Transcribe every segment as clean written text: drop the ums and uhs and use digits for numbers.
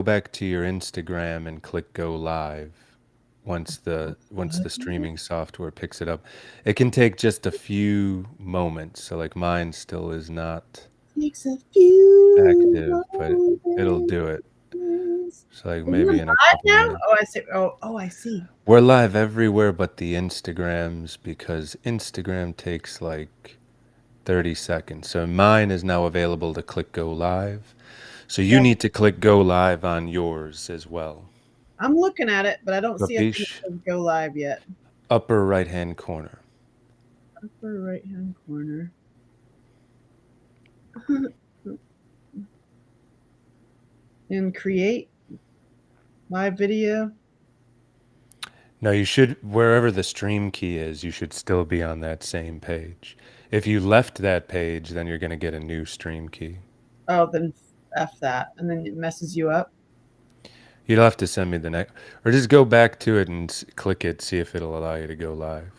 back to your Instagram and click go live once the streaming software picks it up. It can take just a few moments. So like mine still is not Takes a few active, but it'll do it. moments. So like Are you maybe in a live couple now? minutes. Oh, I see. Oh, I see. We're live everywhere but the Instagrams because Instagram takes like 30 seconds. So mine is now available to click go live. So you Yep. need to click go live on yours as well. I'm looking at it, but I don't see a thing that Capiche? says go live yet. Upper right hand corner. Upper right hand corner. And create live video. No, you should, wherever the stream key is, you should still be on that same page. If you left that page, then you're going to get a new stream key. Oh, then F that. And then it messes you up. You'll have to send me the next, or just go back to it and click it, see if it'll allow you to go live.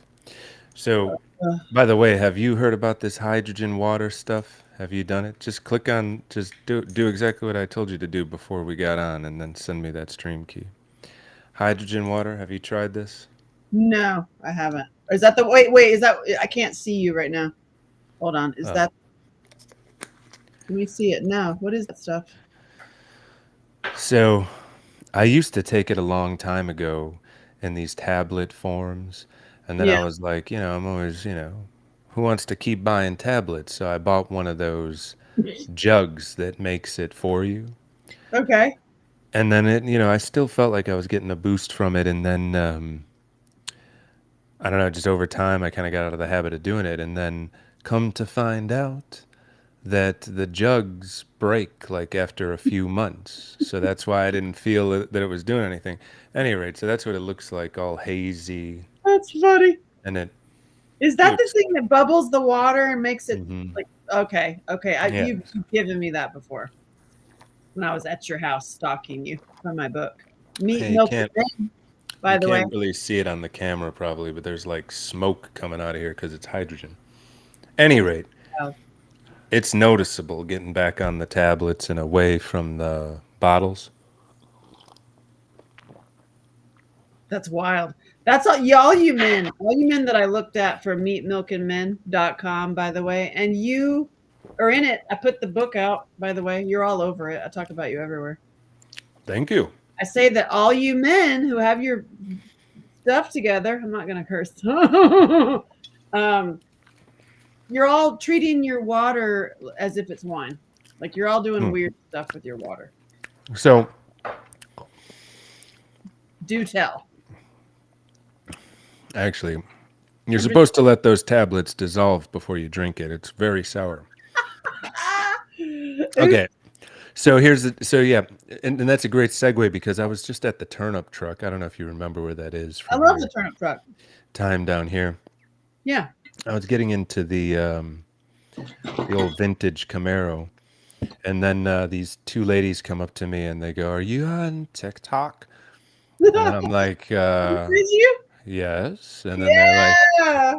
So, Uh, by the way, have you heard about this hydrogen water stuff? Have you done it? Just click on, just do exactly what I told you to do before we got on, and then send me that stream key. Hydrogen water, have you tried this? no, I haven't. Or is that the wait, is that I can't see you right now. Hold on. Is Oh. that let me see it now. What is that stuff? So, I used to take it a long time ago in these tablet forms, and then Yeah. I was like, I'm always, who wants to keep buying tablets? So I bought one of those jugs that makes it for you. Okay. And then I still felt like I was getting a boost from it. And then, I don't know, just over time, I kind of got out of the habit of doing it. And then come to find out that the jugs break like after a few months. So that's why I didn't feel that it was doing anything. At any rate, so that's what it looks like, all hazy. That's funny. And it Is that the looks, thing that bubbles the water and makes it hmm like okay, okay. yeah. You've given me that before when I was at your house stalking you for my book. Meat, Hey, milk, and men, by you the way. can't really see it on the camera probably, but there's like smoke coming out of here because it's hydrogen. Any rate, Oh, it's noticeable getting back on the tablets and away from the bottles. that's wild. That's all you men that I looked at for meatmilkandmen.com, by the way. And you are in it. I put the book out, by the way. You're all over it. I talk about you everywhere. Thank you. I say that all you men who have your stuff together, I'm not going to curse. You're all treating your water as if it's wine. Like you're all doing Hmm. weird stuff with your water. So Do tell. actually, you're I'm just supposed to let those tablets dissolve before you drink it. It's very sour. Oops, Okay. So and that's a great segue because I was just at the turnip truck. I don't know if you remember where that is I from love your the turnip truck. time down here. Yeah. I was getting into the old vintage Camaro, and then these two ladies come up to me and they go, "Are you on TikTok?" And I'm like, Did you? "Yes." Yeah.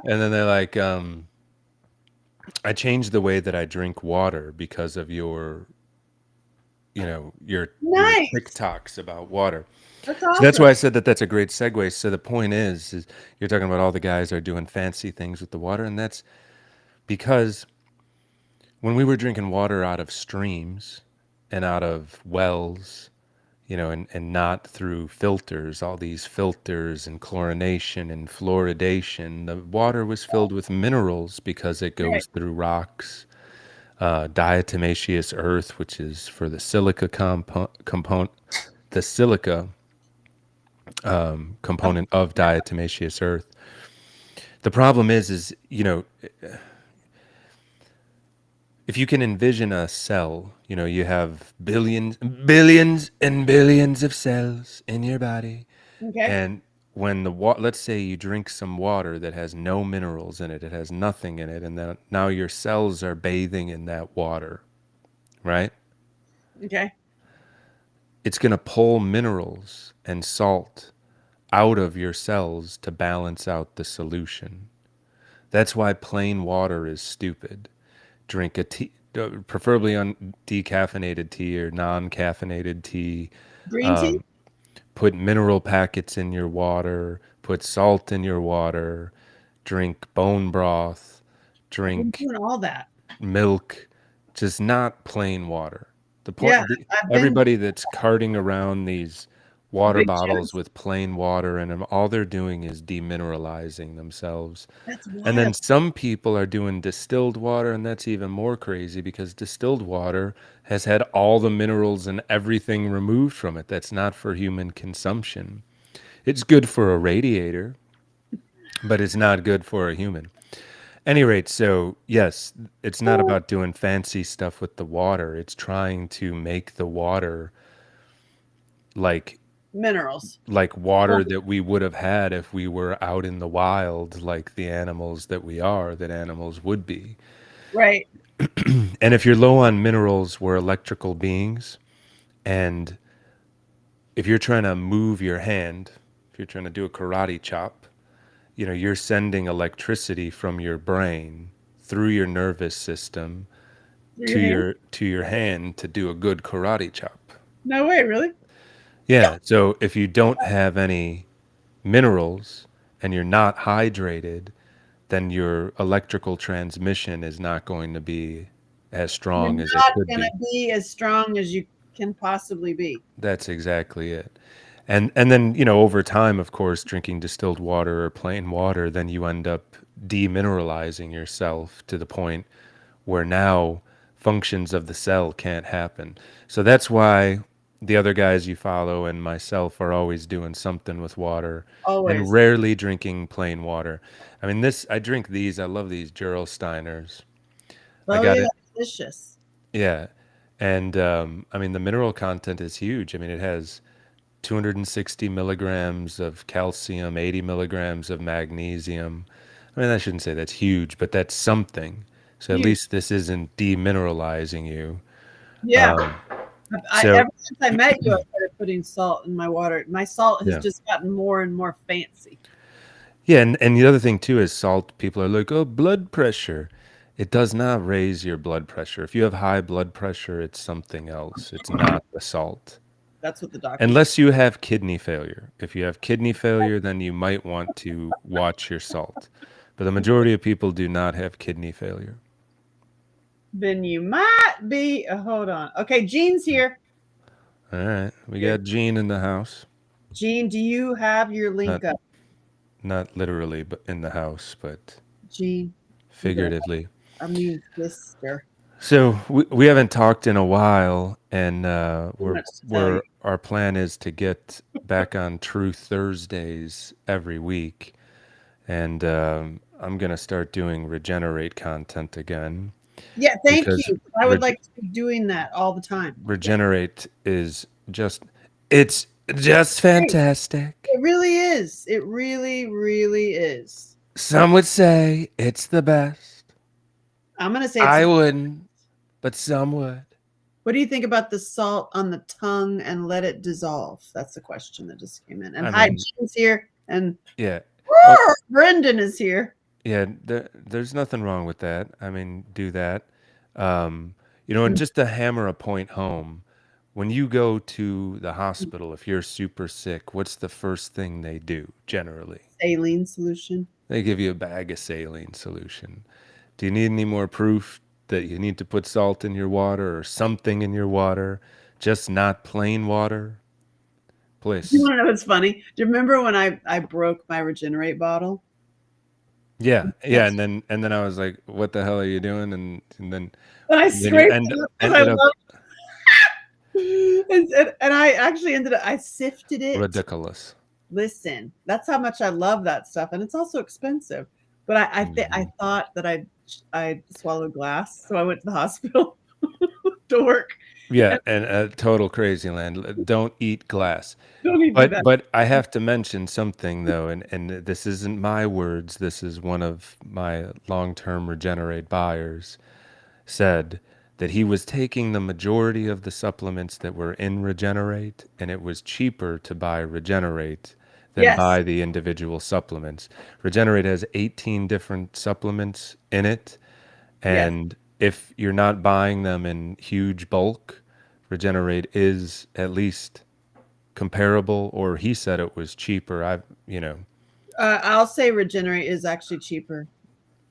and then they're like, "I changed the way that I drink water because of your Nice. TikToks about water." That's So that's awesome. why I said that that's a great segue. So the point is you're talking about all the guys are doing fancy things with the water, and that's because when we were drinking water out of streams and out of wells, and not through filters, all these filters and chlorination and fluoridation, the water was filled with minerals because it Right. goes through rocks, diatomaceous earth, which is for the silica component, the silica component of diatomaceous earth. The problem is if you can envision a cell, you have billions and billions of cells in your body, Okay. and when let's say you drink some water that has no minerals in it, it has nothing in it, and then now your cells are bathing in that water, right? Okay. It's going to pull minerals and salt out of your cells to balance out the solution. That's why plain water is stupid. Drink a tea. preferably on decaffeinated tea or non-caffeinated tea. Green tea? Um, put mineral packets in your water, put salt in your water, drink bone broth, I've been drink doing all that. milk, just not plain water. The Yeah, point, I've been everybody that's carting around these water big bottles jugs. with plain water in them, all they're doing is demineralizing themselves. That's And then wild. some people are doing distilled water, and that's even more crazy because distilled water has had all the minerals and everything removed from it. That's not for human consumption. It's good for a radiator, but it's not good for a human. Any rate, so yes, it's not Oh, about doing fancy stuff with the water. It's trying to make the water like minerals. water that we would have had if we were out in the wild, like the animals that we are, that animals would be. Right. And if you're low on minerals, we're electrical beings. And if you're trying to move your hand, if you're trying to do a karate chop, you're sending electricity from your brain through your nervous system Through to your hand? your hand to do a good karate chop. No way, really? Yeah, so if you don't have any minerals and you're not hydrated, then your electrical transmission is not going to be as You're strong as it not could gonna be. be as strong as you can possibly be. That's exactly it. And then, over time, of course, drinking distilled water or plain water, then you end up demineralizing yourself to the point where now functions of the cell can't happen. So that's why the other guys you follow and myself are always doing something with water and Always. rarely drinking plain water. I mean, I drink these. I love these Gerolsteiners. I Oh got yeah, it. delicious. Yeah. And I mean, the mineral content is huge. I mean, it has 260 milligrams of calcium, 80 milligrams of magnesium. I mean, I shouldn't say that's huge, but that's something. So at Huge. least this isn't demineralizing you. Yeah. So Ever since I met you, I started putting salt in my water. My salt has yeah, just gotten more and more fancy. yeah, and the other thing too is salt. People are like, oh, blood pressure. It does not raise your blood pressure. If you have high blood pressure, it's something else. It's not the salt. That's what the doctors say. Unless you have kidney failure. If you have kidney failure, then you might want to watch your salt. But the majority of people do not have kidney failure. Then you might be. Hold on. Okay, Jean's here. All right, we Here. got Gene in the house. Jean, do you have your Not link up? not literally, but in the house, but Jean, you better. figuratively. I mean, sister. So we haven't talked in a while, and Too much to tell you. our plan is to get back on True Thursdays every week, and I'm gonna start doing regenerate content again Yeah, thank because you. I would like to be doing that all the time. regenerate is it's just Great. fantastic. It really is. It really, really is. Some would say it's the best. I'm gonna say it's. I wouldn't, but some would. What do you think about the salt on the tongue and let it dissolve? That's the question that just came in. And I hi, mean, Jean's here, and yeah. Oh, Brendan is here. yeah, there's nothing wrong with that. I mean, do that. And just to hammer a point home, when you go to the hospital, if you're super sick, what's the first thing they do generally? Saline solution. They give you a bag of saline solution. Do you need any more proof that you need to put salt in your water or something in your water? Just not plain water? You Please. want to know what's funny? Do you remember when I broke my Regenerate bottle? Yeah, yeah, That's and then I was like, "What the hell are you doing?" and I And then you scraped it up because I ended up love and I actually ended up I sifted it. ridiculous. Listen, that's how much I love that stuff, and it's also expensive. But I Mhm. thought that I swallowed glass, so I went to the hospital to work. Yeah, And and total crazy land. Don't eat glass. don't need to do But that. I have to mention something though, and this isn't my words. This is one of my long-term Regenerate buyers said that he was taking the majority of the supplements that were in Regenerate, and it was cheaper to buy Regenerate than Yes, buy the individual supplements. Regenerate has 18 different supplements in it, yes. and if you're not buying them in huge bulk, Regenerate is at least comparable, or he said it was cheaper. I'll say Regenerate is actually cheaper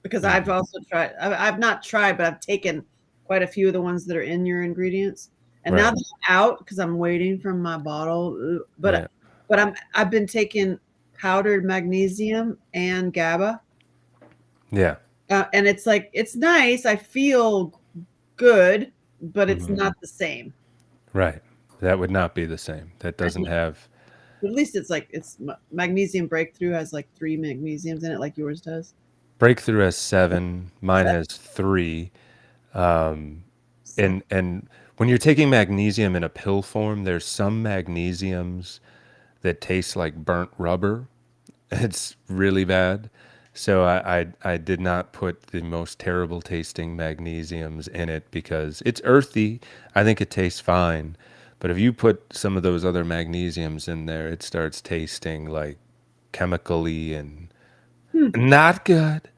because I've Mhm. also tried. I've not tried, but I've taken quite a few of the ones that are in your ingredients. And now Right. that I'm out, because I'm waiting for my bottle, Yeah. but I've been taking powdered magnesium and GABA, Yeah. and it's like it's nice. I feel good, but it's Mhm. not the same. Right. That would not be the same. That doesn't have At least it's like it's magnesium breakthrough has like 3 magnesiums in it, like yours does. Breakthrough has 7, mine So, has 3. Um, so and when you're taking magnesium in a pill form, there's some magnesiums that taste like burnt rubber. It's really bad. So I did not put the most terrible tasting magnesiums in it because it's earthy. I think it tastes fine. But if you put some of those other magnesiums in there, it starts tasting like chemically and hmm. not good.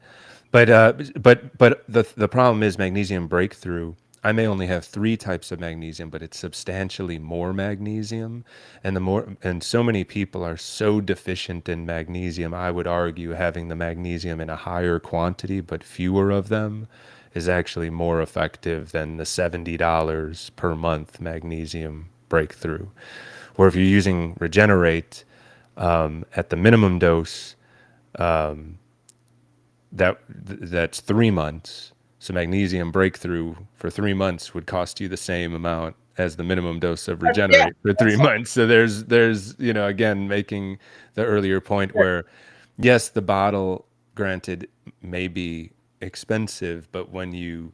But the problem is magnesium breakthrough. I may only have 3 types of magnesium, but it's substantially more magnesium, and so many people are so deficient in magnesium. I would argue having the magnesium in a higher quantity but fewer of them is actually more effective than the $70 per month magnesium breakthrough. Or if you're using Regenerate at the minimum dose, that's 3 months. So magnesium breakthrough for 3 months would cost you the same amount as the minimum dose of Yeah, regenerate for three that's like, months. So there's again making the earlier point where yes, the bottle granted may be expensive, but when you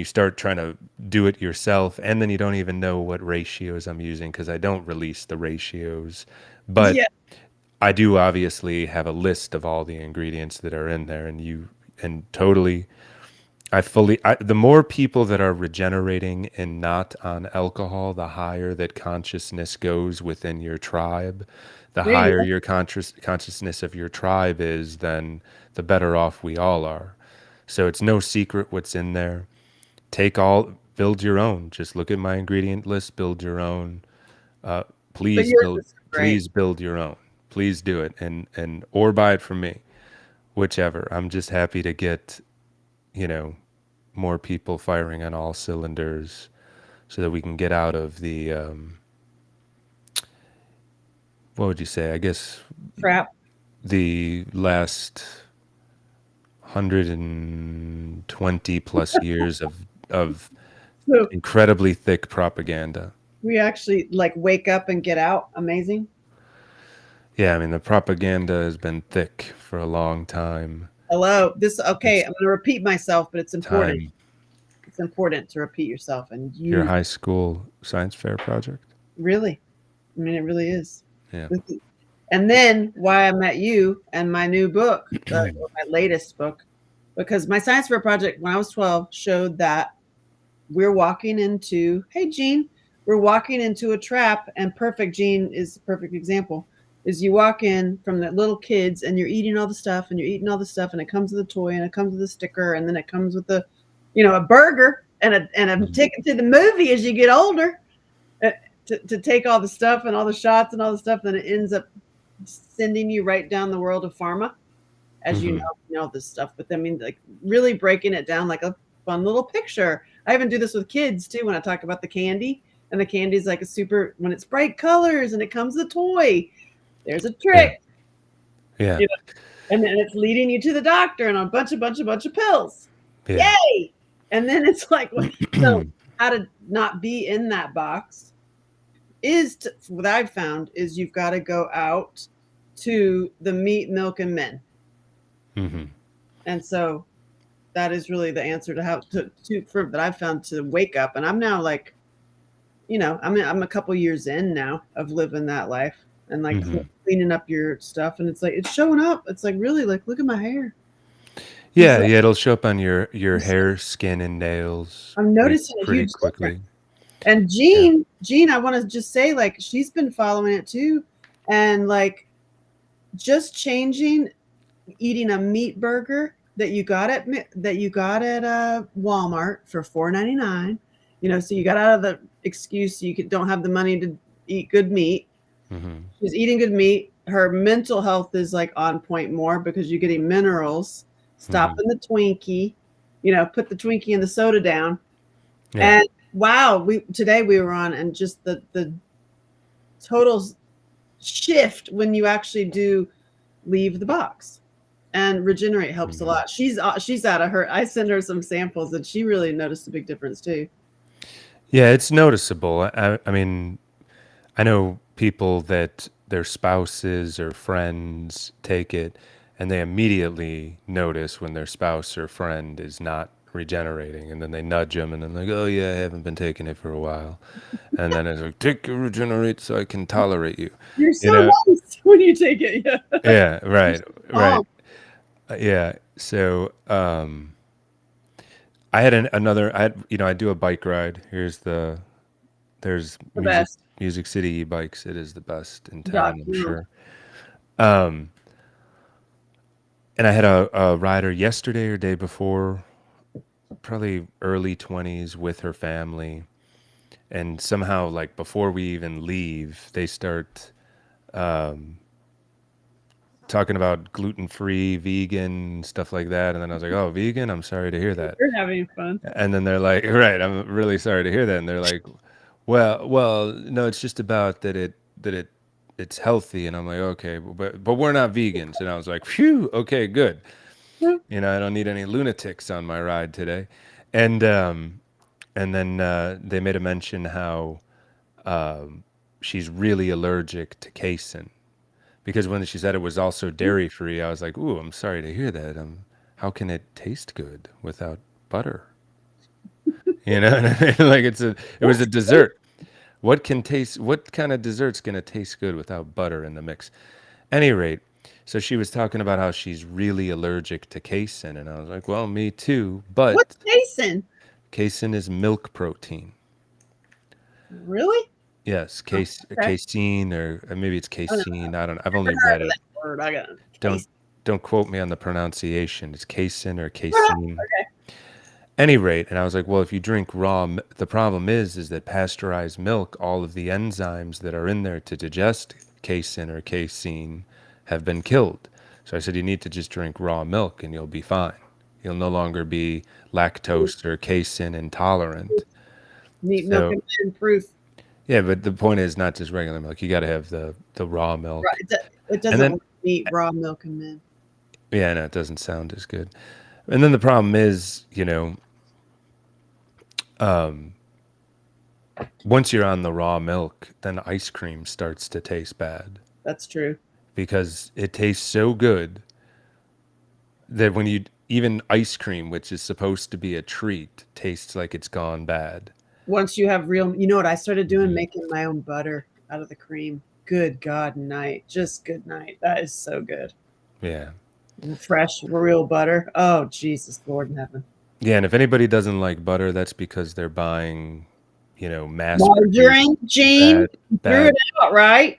start trying to do it yourself, and then you don't even know what ratios I'm using because I don't release the ratios, but yeah, I do obviously have a list of all the ingredients that are in there, and totally, the more people that are regenerating and not on alcohol, the higher that consciousness goes within your tribe. The there you higher go. your consciousness of your tribe is, then the better off we all are. So it's no secret what's in there. Build your own. Just look at my ingredient list, build your own. Uh, But please yours build, is great. please build your own. Please do it, and or buy it from me, whichever. I'm just happy to get, you know, more people firing on all cylinders, so that we can get out of the what would you say? I guess Crap. the last 120 plus years of So incredibly thick propaganda. we actually like wake up and get out. Amazing. Yeah, I mean the propaganda has been thick for a long time. Hello. This okay. It's I'm going to repeat myself, but it's important. time. It's important to repeat yourself and Your use high school science fair project. really. I mean, it really is. Yeah. And then why I met you and my new book, or my latest book, because my science fair project when I was 12 showed that we're walking into, hey, Gene, we're walking into a trap. And Perfect Gene is a perfect example. Is you walk in from the little kids and you're eating all the stuff and you're eating all the stuff and it comes with a toy and it comes with a sticker and then it comes with a burger and a Mhm. ticket to the movie as you get older, uh, to take all the stuff and all the shots and all the stuff. Then it ends up sending you right down the world of pharma, as Mhm. you know this stuff. But I mean, like really breaking it down like a fun little picture. I even do this with kids too when I talk about the candy. And the candy is like a super when it's bright colors and it comes with a toy. There's a Yeah. trick, Yeah. you know, and then it's leading you to the doctor and a bunch of pills. Yeah. Yay! And then it's like, so how to not be in that box what I've found is you've got to go out to the meat, milk, and men. Mhm. And so that is really the answer to how to for that I've found to wake up. And I'm now like, I'm a couple years in now of living that life and like Mhm. cleaning up your stuff. And it's like it's showing up. It's like really like look at my hair. It's Yeah, like yeah, it'll show up on your hair, skin, and nails I'm pretty noticing a pretty huge difference. quickly. And Yeah. Jean, I want to just say like she's been following it too, and like just changing eating a meat burger. that you got at Walmart for $4.99. You know, so you got out of the excuse don't have the money to eat good meat. Hmm. She's eating good meat. Her mental health is like on point more because you're getting minerals. Hmm. Stopping the Twinkie, you know, put the Twinkie and the soda down. Yeah. And wow, we today we were on and just the total shift when you actually do leave the box. And regenerate helps a Hmm. lot. She's out of her. I send her some samples, and she really noticed a big difference too. Yeah, it's noticeable. I mean, I know people that their spouses or friends take it and they immediately notice when their spouse or friend is not regenerating and then they nudge them and then like, oh yeah, I haven't been taking it for a while. And then it's like, take your regenerate so I can tolerate you. You're You so know? nice when you take it. Yeah, Yeah, you're right, so right. calm. Yeah. So, I had another, I do a bike ride. There's The best. Music City e-bikes. It is the best in Doc, town, I'm you know. sure. Um, and I had a rider yesterday or day before, probably early 20s with her family. And somehow, like, before we even leave, they start talking about gluten-free, vegan, stuff like that. And then I was like, oh, vegan? I'm sorry to hear that. You're having fun. And then they're like, right, I'm really sorry to hear that. And they're like, well, no, it's just about it's healthy. And I'm like, okay, but we're not vegans. And I was like, phew, okay, good. I don't need any lunatics on my ride today. And then they made a mention how she's really allergic to casein because when she said it was also dairy free, I was like, ooh, I'm sorry to hear that. How can it taste good without butter? You know what I mean? Like it was a dessert. What kind of dessert's gonna taste good without butter in the mix? Any rate, so she was talking about how she's really allergic to casein, and I was like, well, me too, What's but Jason? casein is milk protein. Really? Yes, Oh, okay. casein or maybe it's I don't know. casein. I don't know. I've Never only heard read of it. that word. I got Don't taste. don't quote me on the pronunciation. It's casein or casein. Okay. Any rate, and I was like, well, if you drink the problem is that pasteurized milk, all of the enzymes that are in there to digest casein or casein have been killed. So I said, you need to just drink raw milk and you'll be fine. You'll no longer be lactose or casein intolerant. Meat, milk, So and men proof. yeah, but the point is not just regular milk. You got to have the raw milk. Right. It And doesn't then work. Meat, raw milk, and men. yeah, no, it doesn't sound as good. And then the problem is, once you're on the raw milk, then ice cream starts to taste bad That's true. because it tastes so good that when you even ice cream, which is supposed to be a treat, tastes like it's gone bad. Once you have real, you know what I started doing? Hmm. Making my own butter out of the cream. Good God, night. Just good night. That is so good. Yeah. Fresh, real butter. Oh, Jesus, Lord in heaven. Yeah, and if anybody doesn't like butter, that's because they're buying, mass produced Margarine, Gene, bad you threw it bad. out, right?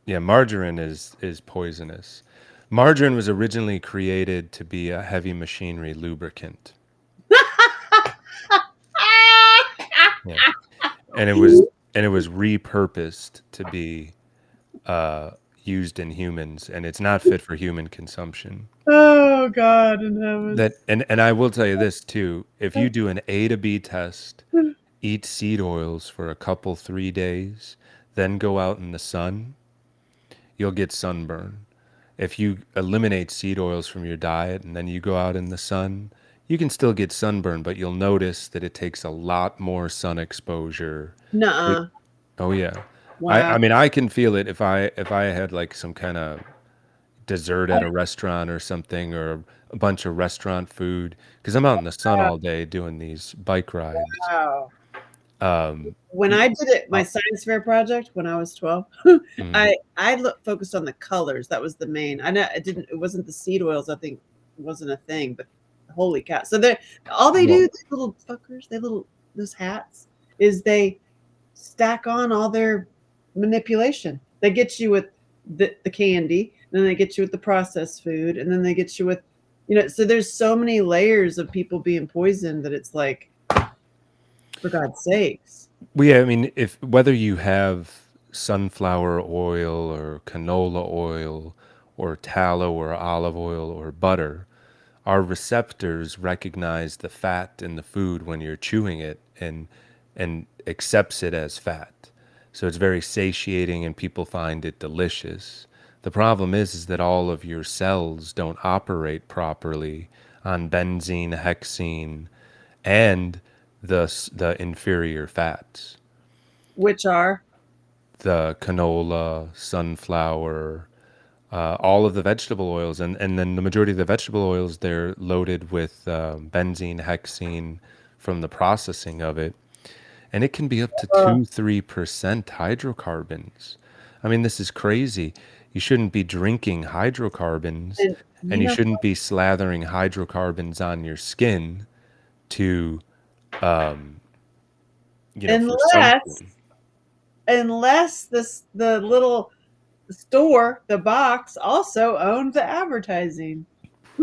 Yeah, margarine is poisonous. Margarine was originally created to be a heavy machinery lubricant. Yeah. And it was repurposed to be uh, used in humans, and it's not fit for human consumption. Oh, God in heaven. And I will tell you this too: if you do an A to B test, eat seed oils for a couple 3 days, then go out in the sun, you'll get sunburn. If you eliminate seed oils from your diet and then you go out in the sun, you can still get sunburn, but you'll notice that it takes a lot more sun exposure. It, Nuh-uh. oh yeah. I Wow. mean I can feel it if I had like some kind of dessert at a restaurant or something or a bunch of restaurant food because I'm out in the sun all day doing these bike rides. Wow. Um, When y- I did it, my uh, science fair project when I was 12, mhm. focused on the colors. That was the main. I know it wasn't the seed oils. I think wasn't a thing, but holy cow! So they all they do, Well, these little fuckers, those hats, is they stack on all their manipulation. They get you with the candy, and then they get you with the processed food, and then they get you with So there's so many layers of people being poisoned that it's like, for God's sakes. Well, yeah, I mean, if whether you have sunflower oil or canola oil or tallow or olive oil or butter, our receptors recognize the fat in the food when you're chewing it and accepts it as fat. So it's very satiating and people find it delicious. The problem is that all of your cells don't operate properly on benzene, hexene, and the inferior fats. Which are The canola, sunflower, all of the vegetable oils, and then the majority of the vegetable oils, they're loaded with benzene, hexene from the processing of it, and it can be up to uh, 2-3% hydrocarbons. I mean, this is crazy. You shouldn't be drinking hydrocarbons, and and you shouldn't be slathering hydrocarbons on your skin to, um, for unless something. the little store, the box, also owns the advertising.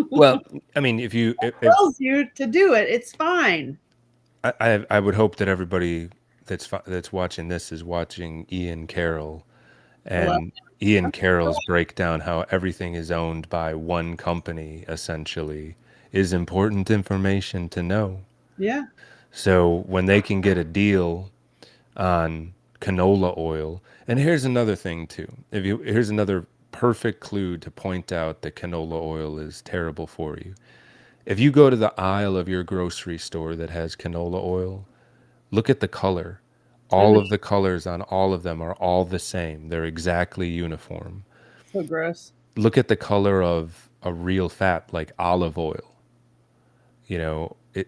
Well, I mean, if Tells you to do it. It's fine. I would hope that everybody that's watching this is watching Ian Carroll, Well, and Ian Carroll's breakdown how everything is owned by one company essentially is important information to know. yeah. So when they can get a deal on canola oil, and here's another thing too. Here's another perfect clue to point out that canola oil is terrible for you. If you go to the aisle of your grocery store that has canola oil, look at the color. And All of the colors on all of them are all the same. They're exactly uniform. so gross. Look at the color of a real fat like olive oil.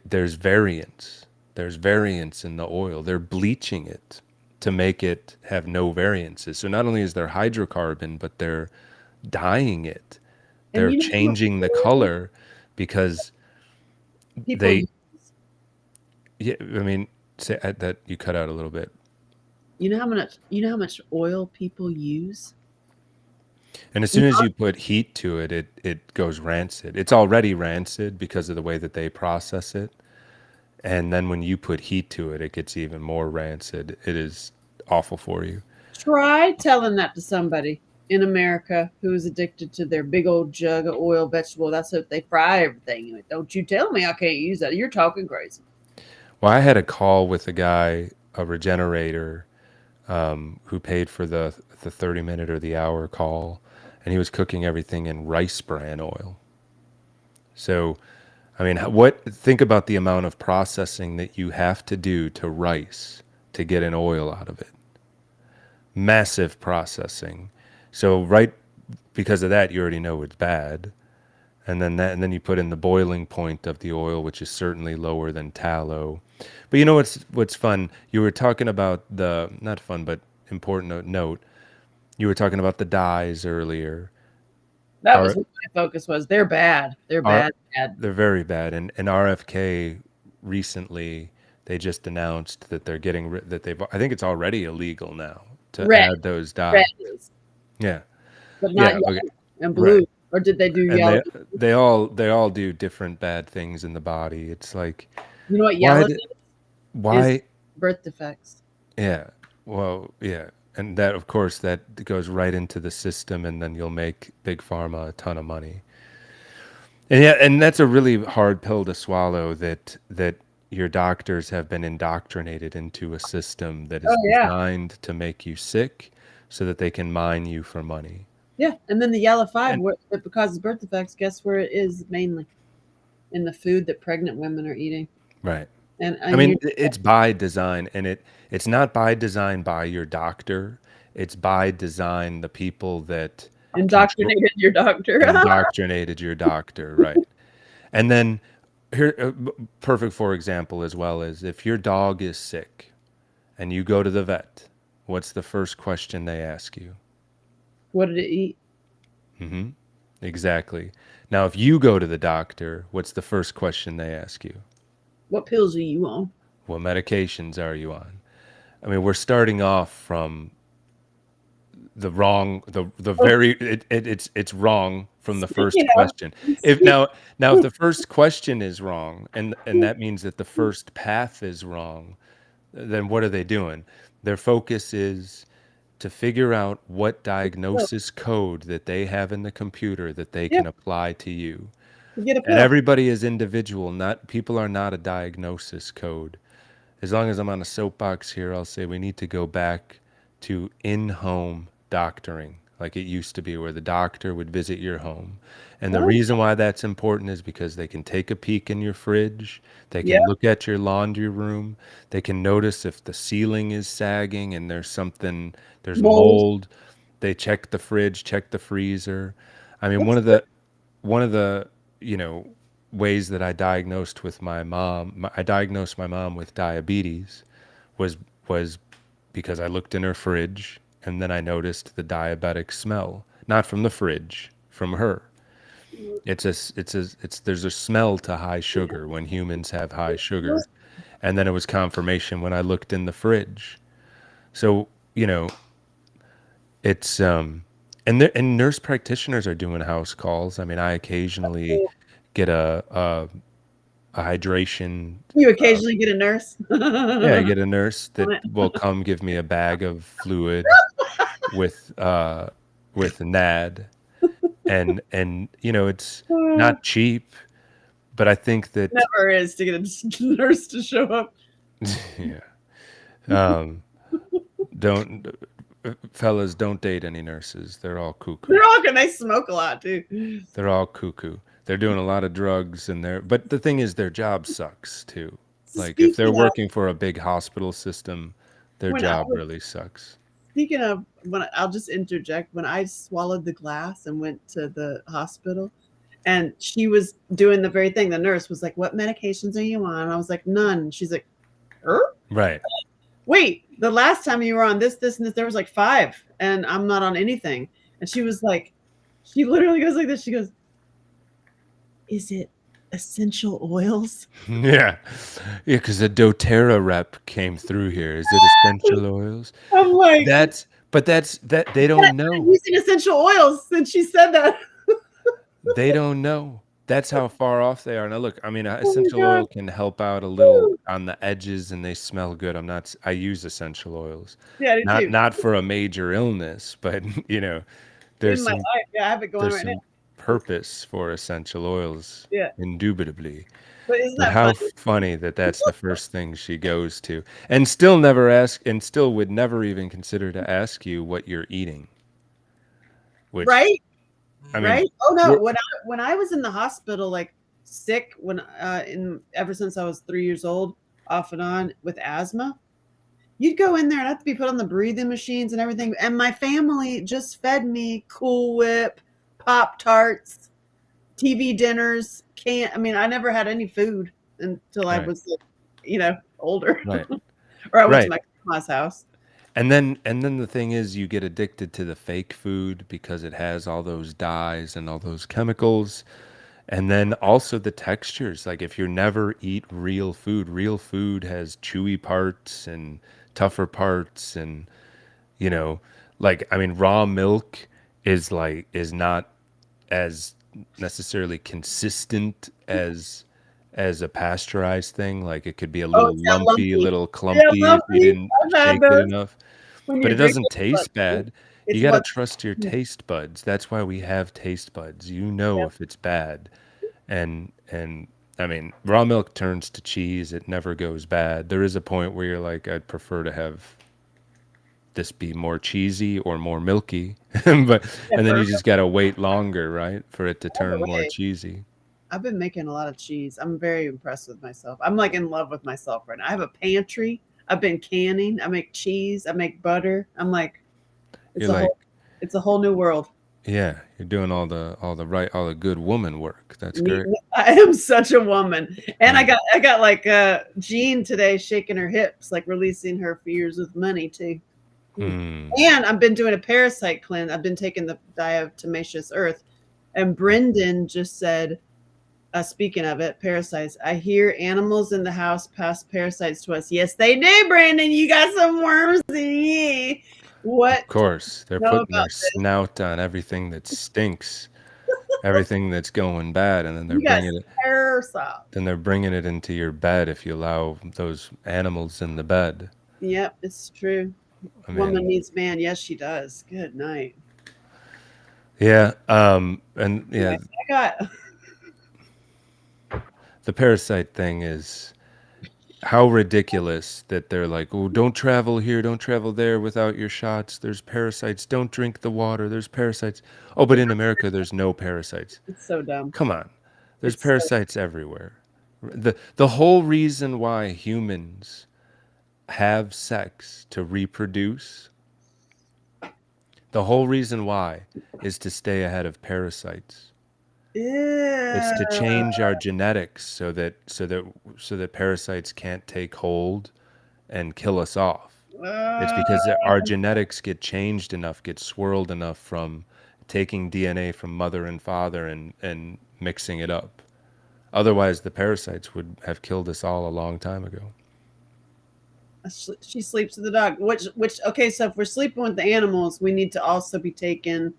There's variance. There's variance in the oil. They're bleaching it to make it have no variances. So not only is there hydrocarbon, but they're dyeing it. And They're you know how much changing the oil color because people they, use? yeah, I mean, say that you cut out a little bit. You know how much oil people use? And as soon as you put heat to it, it goes rancid. It's already rancid because of the way that they process it. And then when you put heat to it, it gets even more rancid. It is awful for you. Try telling that to somebody in America who's addicted to their big old jug of oil vegetable. That's what they fry everything in. Don't you tell me I can't use that. You're talking crazy. Well, I had a call with a guy, a regenerator, who paid for the 30-minute or the hour call, and he was cooking everything in rice bran oil. So, I mean, think about the amount of processing that you have to do to rice to get an oil out of it. Massive processing. So right because of that, you already know it's bad. And then you put in the boiling point of the oil, which is certainly lower than tallow. But you know what's fun? You were talking about the not fun, but important note. You were talking about the dyes earlier. That was Are what my focus was. They're bad. They're are bad, bad. they're very bad. And RFK recently they just announced that they're getting that they've. I think it's already illegal now to Red, add those red dyes. is, Yeah, but not yeah, okay, yellow and right. blue. Or did they do And yellow? they all do different bad things in the body. It's like You know what why yellow did is? why Birth defects. yeah, well, yeah, and that of course that goes right into the system, and then you'll make big pharma a ton of money. And yeah, and that's a really hard pill to swallow, that your doctors have been indoctrinated into a system that Oh is yeah, designed to make you sick so that they can mine you for money. yeah. And then the yellow five, And that causes birth defects. Guess where it is mainly in the food that pregnant women are eating. right. And I and mean, you it's by design, and it's not by design by your doctor. It's by design the people that control indoctrinated your doctor. indoctrinated your doctor, right? And then here, perfect for example as well is if your dog is sick and you go to the vet, what's the first question they ask you? What did it eat? Hmm. Exactly. Now, if you go to the doctor, what's the first question they ask you? What pills are you on? What medications are you on? I mean, we're starting off from the wrong the very it's wrong from the first Speaking of, question. If speak, now if the first question is wrong and that means that the first path is wrong, then what are they doing? Their focus is to figure out what diagnosis code that they have in the computer that they yeah, can apply to you. get a And pill. everybody is individual, not people are not a diagnosis code. As long as I'm on a soapbox here, I'll say we need to go back to in-home doctoring, like it used to be, where the doctor would visit your home. And the Oh, reason why that's important is because they can take a peek in your fridge, they yeah, can look at your laundry room, they can notice if the ceiling is sagging and there's mold. mold. They check the fridge, check the freezer. I mean, That's one of the, you know, ways that I diagnosed my mom with diabetes was was because I looked in her fridge and then I noticed the diabetic smell, not from the fridge, from her. It's there's a smell to high sugar when humans have high sugar. And then it was confirmation when I looked in the fridge. So, you know, it's and nurse practitioners are doing house calls. I mean, I occasionally cool. get a hydration. You Uh, occasionally get a nurse. yeah, I On get a nurse that it. will come give me a bag of fluid with with NAD, and you know it's not cheap, but I think that Never is to get a nurse to show up. yeah, um, don't fellas don't date any nurses. They're all cuckoo. They're all good. They smoke a lot too. They're all cuckoo. They're doing a lot of drugs and but the thing is their job sucks too. Like if they're Speaking of working for a big hospital system, their when I job was really sucks. speaking of I'll just interject when I swallowed the glass and went to the hospital and she was doing the very thing. The nurse was like, "What medications are you on?" And I was like, "None." She's like, "Er? Right. Wait, the last time you were on this, this, and this, there was like five, and I'm not on anything." And she was like, she literally goes like this. She goes, "Is it essential oils?" Yeah. Yeah, because the doTERRA rep came through here. Is it essential oils? I'm like, That's that they "Yeah, don't I'm know. using essential oils since she said that." They don't know. That's how far off they are. Now look, I mean, Oh my essential god. oil can help out a little Woo. on the edges and they smell good. I use essential oils. Yeah, I do too. Not for a major illness, but you know, there's In my some life, yeah, I have it going there's right now. some purpose for essential oils, Yeah, indubitably. but isn't But that how funny? funny that that's the first thing she goes to, and still never ask, and still would never even consider to ask you what you're eating. Which Right? I mean, Right? Oh no, we're when I was in the hospital, like sick, when in ever since I was 3 years old, off and on with asthma, you'd go in there and have to be put on the breathing machines and everything. And my family just fed me Cool Whip, Pop Tarts, TV dinners. Can't. I mean, I never had any food until I right, was, like, older, right, or I went to right. my grandma's house. And then the thing is you get addicted to the fake food because it has all those dyes and all those chemicals. And then also the textures. Like if you never eat real food has chewy parts and tougher parts and you know, like I mean raw milk is not as necessarily consistent as a pasteurized thing. Like it could be a Oh, little it's got lumpy, a lumpy. little Yeah, clumpy if you lumpy. didn't I've had shake it those enough. when But you're it drinking doesn't it, but taste bad. You it's got to what. trust your Yeah, taste buds. That's why we have taste buds. You know if it's bad. And I mean, raw milk turns to cheese. It never goes bad. There is a point where you're like, I'd prefer to have this be more cheesy or more milky. But yeah, and then for you real. just got to wait longer, right, for it to By the turn more way, cheesy. I've been making a lot of cheese. I'm very impressed with myself. I'm like in love with myself right now. I have a pantry. I've been canning. I make cheese. I make butter. I'm like, it's You're a like, whole, it's a whole new world. yeah, you're doing all the good woman work. That's Me, great. I am such a woman, and I Mm. got I got like Jean today shaking her hips, like releasing her fears with money too. Mm. And I've been doing a parasite cleanse. I've been taking the diatomaceous earth, and Brendan just said, speaking of it, parasites. I hear animals in the house pass parasites to us. Yes, they do, Brandon. You got some worms in you. What Of course, they're know putting about their snout on everything that stinks, everything that's going bad, and you guys? Parasol. then they're bringing it into your bed if you allow those animals in the bed. Yep, it's true. I Woman mean, needs man. Yes, she does. Good night. yeah, and Anyway, yeah, I got the parasite thing is how ridiculous that they're like, oh, don't travel here, don't travel there without your shots. There's parasites. Don't drink the water. There's parasites. Oh, but in America, there's no parasites. it's so dumb. Come on, there's It's so parasites everywhere. The whole reason why humans have sex to reproduce, the whole reason why is to stay ahead of parasites. It's to yeah. change our genetics so that parasites can't take hold and kill us off. It's Uh, because our genetics get changed enough, get swirled enough from taking DNA from mother and father and mixing it up. Otherwise, the parasites would have killed us all a long time ago. she sleeps with the dog. Which okay, so if we're sleeping with the animals, we need to also be taking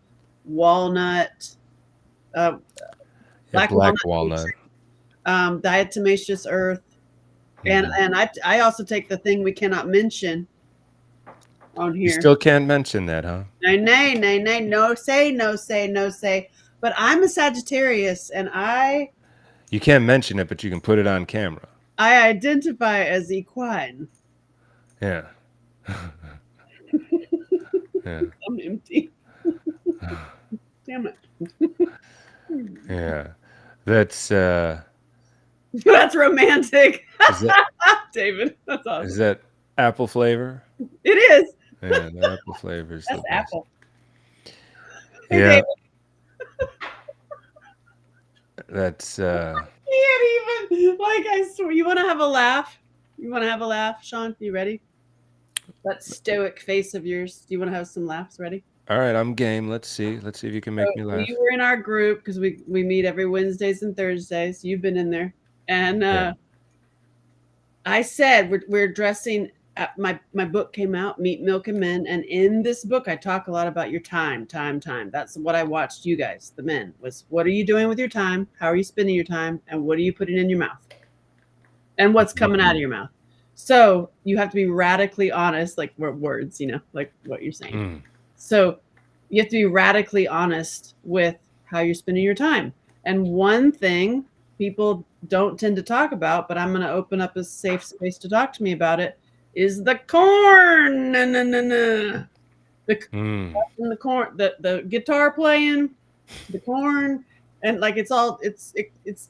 walnut, uh, Yeah, black walnut, black walnut. diatomaceous earth, and Hmm. I also take the thing we cannot mention on You here. still can't mention that, huh? Nay, nay, nay, nay, no say, no say, no say. But I'm a Sagittarius, and You can't mention it, but you can put it on camera. I identify as equine. Yeah, yeah, I'm empty. Damn it. yeah. That's That's romantic. is that David, that's is awesome. that apple flavor? It is. Yeah, the apple flavor is the That's best. Apple. Hey, Yeah, David. that's Can't even. Like, I swear. You want to have a laugh? You want to have a laugh, Sean? You ready? That stoic face of yours. Do you want to have some laughs? Ready? all right. I'm game. Let's see. Let's see if you can So make me we laugh. were in our group because we meet every Wednesdays and Thursdays. You've been in there, and Yeah. I said we're addressing. My book came out, Meat, Milk, and Men, and in this book I talk a lot about your time, time, time. That's what I watched you guys, the men, was what are you doing with your time? How are you spending your time? And what are you putting in your mouth? And what's coming out of your mouth? So you have to be radically honest, like words, like what you're saying. Mm. So you have to be radically honest with how you're spending your time. And one thing people don't tend to talk about, but I'm going to open up a safe space to talk to me about it, is the corn. No, no, no, no. Mm. The corn, the guitar playing, the corn, and like it's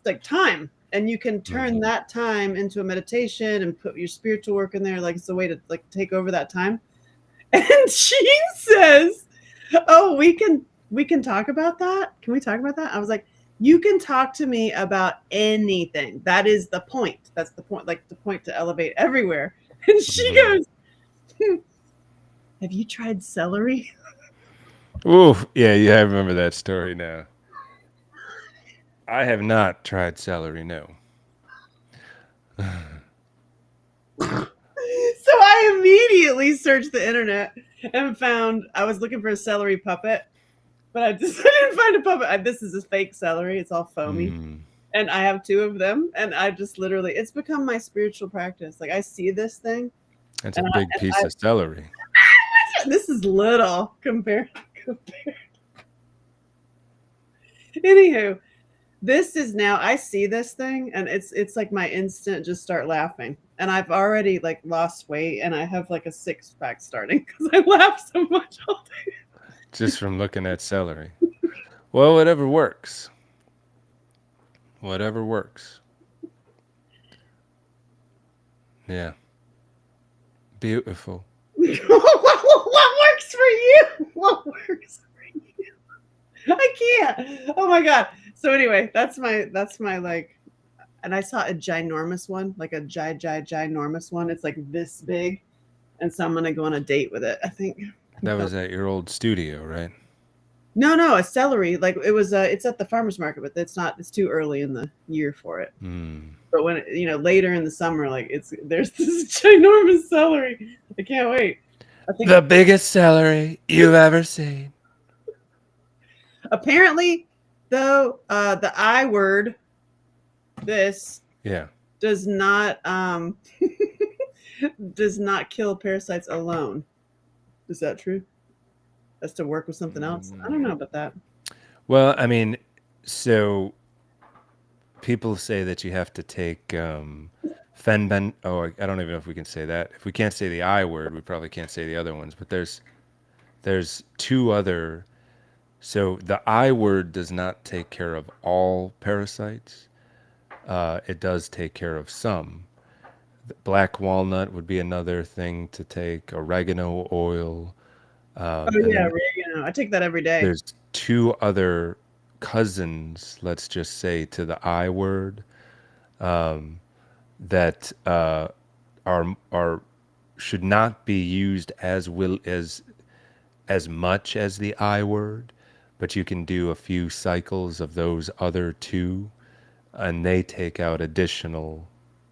like time. And you can turn Mm. that time into a meditation and put your spiritual work in there. Like it's a way to like take over that time. And she says, "Oh, we can talk about that. Can we talk about that?" I was like, "You can talk to me about anything. That is the point. That's the point. Like the point to elevate everywhere." And she Mm. goes, "Have you tried celery?" Ooh, yeah, yeah. I remember that story now. I have not tried celery. No. So I immediately searched the internet and found I was looking for a celery puppet, but I just I didn't find a puppet. This is a fake celery. It's all foamy. Mm. And I have two of them, and I just literally it's become my spiritual practice. Like I see this thing, That's a and big piece of celery. this is little compared. Anywho, this is now I see this thing, and it's like my instant just start laughing, and I've already like lost weight, and I have like a 6-pack starting because I laugh so much all day. Just from looking at celery. Well, whatever works. Whatever works. Yeah. Beautiful. What works for you? What works for you? I can't. Oh my god. So anyway, that's my like, and I saw a ginormous one, like a ginormous one. It's like this big, and so I'm gonna go on a date with it. I think. That was at your old studio, right? No, a celery. Like it was. It's at the farmers market, but it's not. It's too early in the year for it. Mm. But when later in the summer, like there's this ginormous celery. I can't wait. I think The biggest celery you've ever seen. apparently, though, the I word, this Yeah. does not does not kill parasites alone. Is that true? Has to work with something else. I don't know about that. Well, I mean, so people say that you have to take fenben. Oh, I don't even know if we can say that. If we can't say the I word, we probably can't say the other ones. But there's two other. So the I word does not take care of all parasites. It does take care of some. Black walnut would be another thing to take. Oregano oil, Oh and yeah, then oregano. I take that every day. there's two other cousins. Let's just say to the I word that are should not be used as much as the I word, but you can do a few cycles of those other two, and they take out additional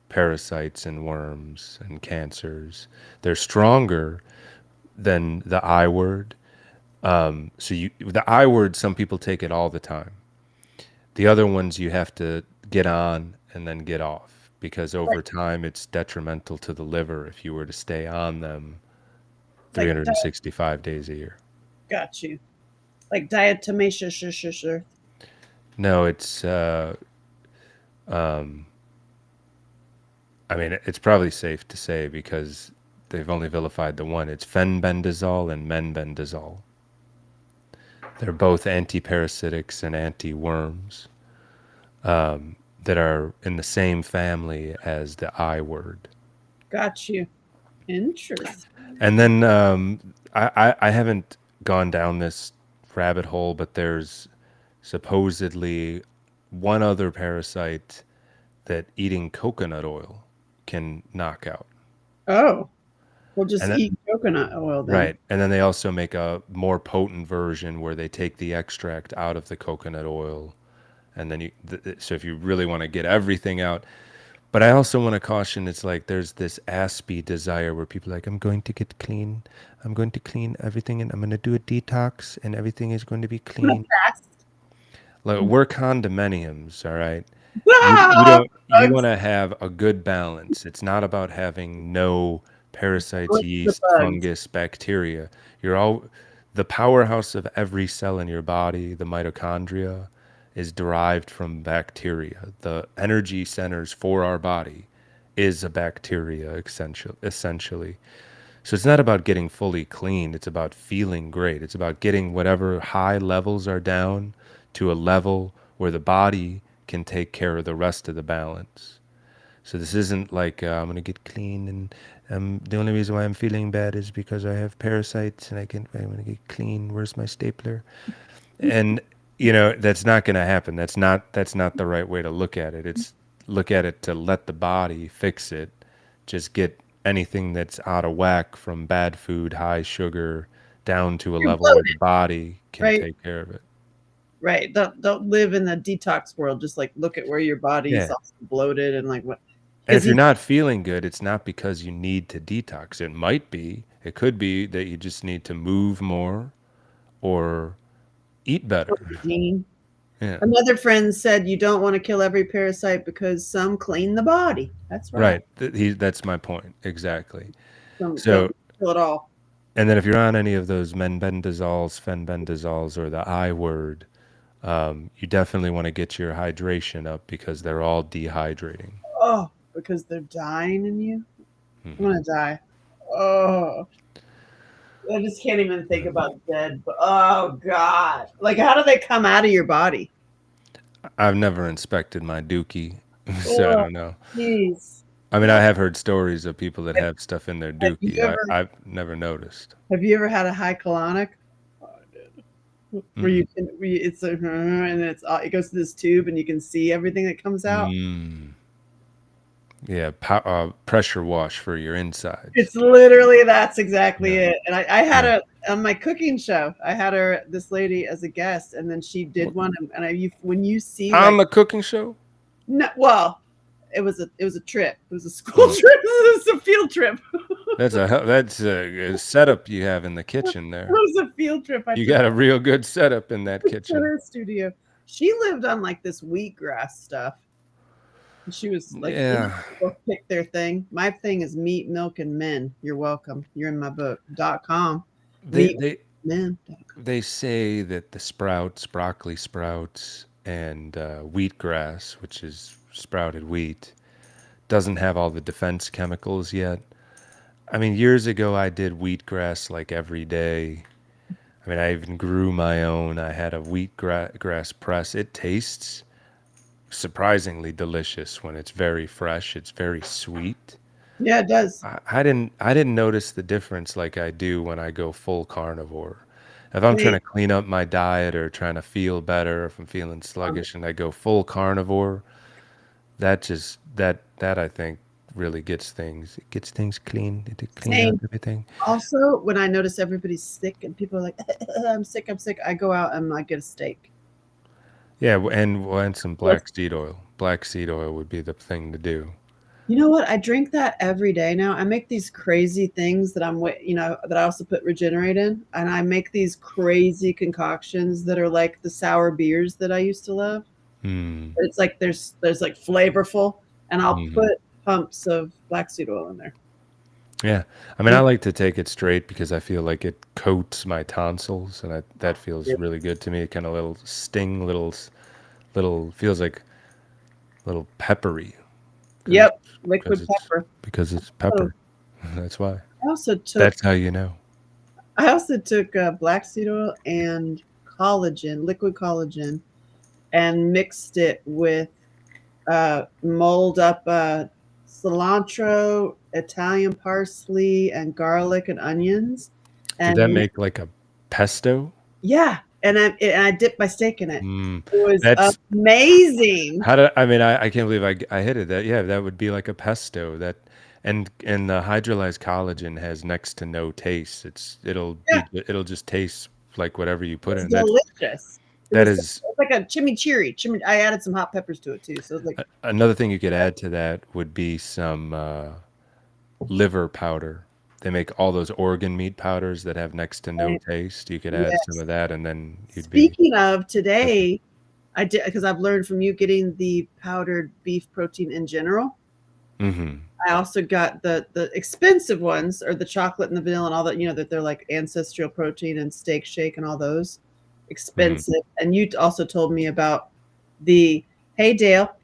parasites and worms and cancers. They're stronger than the I word. So the I word, some people take it all the time. The other ones you have to get on and then get off because over Like time it's detrimental to the liver if you were to stay on them like 365 days a year. got you. Like diatomaceous. No, I mean, it's probably safe to say because they've only vilified the one. It's fenbendazole and menbendazole. They're both antiparasitics and anti-worms that are in the same family as the I word. Got you. Interesting. And then I haven't gone down this rabbit hole, but there's supposedly one other parasite that eating coconut oil can knock out. Oh, we'll just And that, eat coconut oil then. right. And then they also make a more potent version where they take the extract out of the coconut oil. And then so if you really want to get everything out, but I also want to caution it's like there's this aspy desire where people are like, I'm going to get clean. I'm going to clean everything and I'm going to do a detox and everything is going to be I'm gonna clean. fast. Like we're condominiums, all right? You Ah, don't you want bugs. to have a good balance. It's not about having no parasites, What's the yeast, bugs? fungus, bacteria. You're all the powerhouse of every cell in your body, the mitochondria, is derived from bacteria. The energy centers for our body is a bacteria essentially. So it's not about getting fully clean, it's about feeling great. It's about getting whatever high levels are down to a level where the body can take care of the rest of the balance. So this isn't like I'm gonna get clean and the only reason why I'm feeling bad is because I have parasites and I'm gonna get clean. Where's my stapler? And that's not gonna happen. That's not the right way to look at it. It's look at it to let the body fix it. Just get anything that's out of whack from bad food, high sugar, down to a You're level where the bloated, body can right? take care of it. Right. Don't live in the detox world. Just like look at where your body's Yeah. also bloated and like what And because if you're you not feeling good, it's not because you need to detox. It might be. It could be that you just need to move more or eat better. Dean. Yeah. Another friend said you don't want to kill every parasite because some clean the body. That's right. Right. That's my point. Exactly. Don't So, kill it all. and then if you're on any of those menbendazoles, fenbendazoles, or the I word, you definitely want to get your hydration up because they're all dehydrating. Oh, because they're dying in you. I'm Hmm. gonna die. Oh, I just can't even think about dead. But oh God, like how do they come out of your body? I've never inspected my dookie, so I Oh, don't know. jeez. I mean, Oh, I have heard stories of people that have, have stuff in their have you dookie. ever I've never noticed. had a high colonic? Oh, I did. Where Mm-mm. you can, it's a, and it goes to this tube and you can see everything that comes out. Mm. Yeah, pressure wash for your insides. It's literally that's exactly Yeah, it. And I had yeah. a on my cooking show. I had this lady as a guest, and then she did What, one. And when you see like on the cooking show? no, well, it was a trip. It was a school Mm. trip. It was a field trip. That's a setup you have in the kitchen It there. was a field trip. I You took got a real good setup in that her to kitchen. her studio. She lived on like this wheatgrass stuff. And she was like, Yeah. people pick their thing. My thing is meat, milk, and men. You're welcome. You're in my book.com. They Meat, they men. they say that the sprouts, broccoli sprouts, and wheatgrass, which is sprouted wheat, doesn't have all the defense chemicals yet. I mean, years ago I did wheatgrass like every day. I mean, I even grew my own. I had a wheatgrass press. It tastes surprisingly delicious when it's very fresh. It's very sweet. Yeah, it does. I didn't notice the difference like I do when I go full carnivore. If I'm trying Same. to clean up my diet or trying to feel better, if I'm feeling sluggish and I go full carnivore, that I think really gets things clean. It cleans out Same. everything. Also, when I notice everybody's sick and people are like, I'm sick, I go out and I get a steak. Yeah, and some Yes. black seed oil. Black seed oil would be the thing to do. You know what? I drink that every day now. I make these crazy things that that I also put Regenerate in, and I make these crazy concoctions that are like the sour beers that I used to love. Hmm. But it's like there's like flavorful, and I'll Hmm. put pumps of black seed oil in there. Yeah. I mean, I like to take it straight because I feel like it coats my tonsils, and that feels Yep. really good to me. Kind of little sting, little feels like little peppery because Yep. it's because Liquid it's pepper. because it's Oh, pepper. That's why. I also took That's how you know. I also took black seed oil and collagen, liquid collagen, and mixed it with mold up cilantro, Italian parsley, and garlic and onions. Did that And make like a pesto? yeah, and I dipped my steak in it. Mm, It was that's amazing. how did I mean I can't believe I hit it. That, yeah, that would be like a pesto. That and the hydrolyzed collagen has next to no taste. Yeah, It'll just taste like whatever you put it was in. delicious. It That was, it is was like a chimichurri. I added some hot peppers to it too, so it was like another thing you could add to that would be some liver powder. They make all those organ meat powders that have next to no taste. You could add some yes. of that, and then you'd be. Speaking of today, I did because I've learned from you getting the powdered beef protein in general. Mm-hmm. I also got the expensive ones or the chocolate and the vanilla and all that, that they're like ancestral protein and steak shake and all those Mm-hmm. expensive. And you also told me about the hey Dale,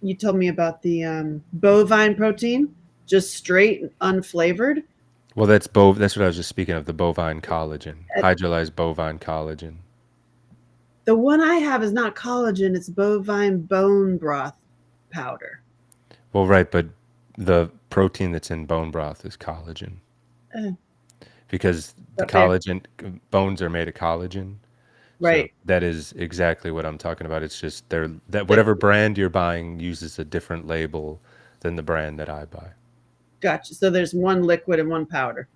you told me about the bovine protein, just straight unflavored. Well, that's what I was just speaking of, the bovine collagen, And hydrolyzed bovine collagen. the one I have is not collagen, it's bovine bone broth powder. Well, right, but the protein that's in bone broth is collagen Uh, because the okay, collagen bones are made of collagen. So right. that is exactly what I'm talking about. It's just that That, whatever brand you're buying uses a different label than the brand that I buy. gotcha. So there's one liquid and one powder.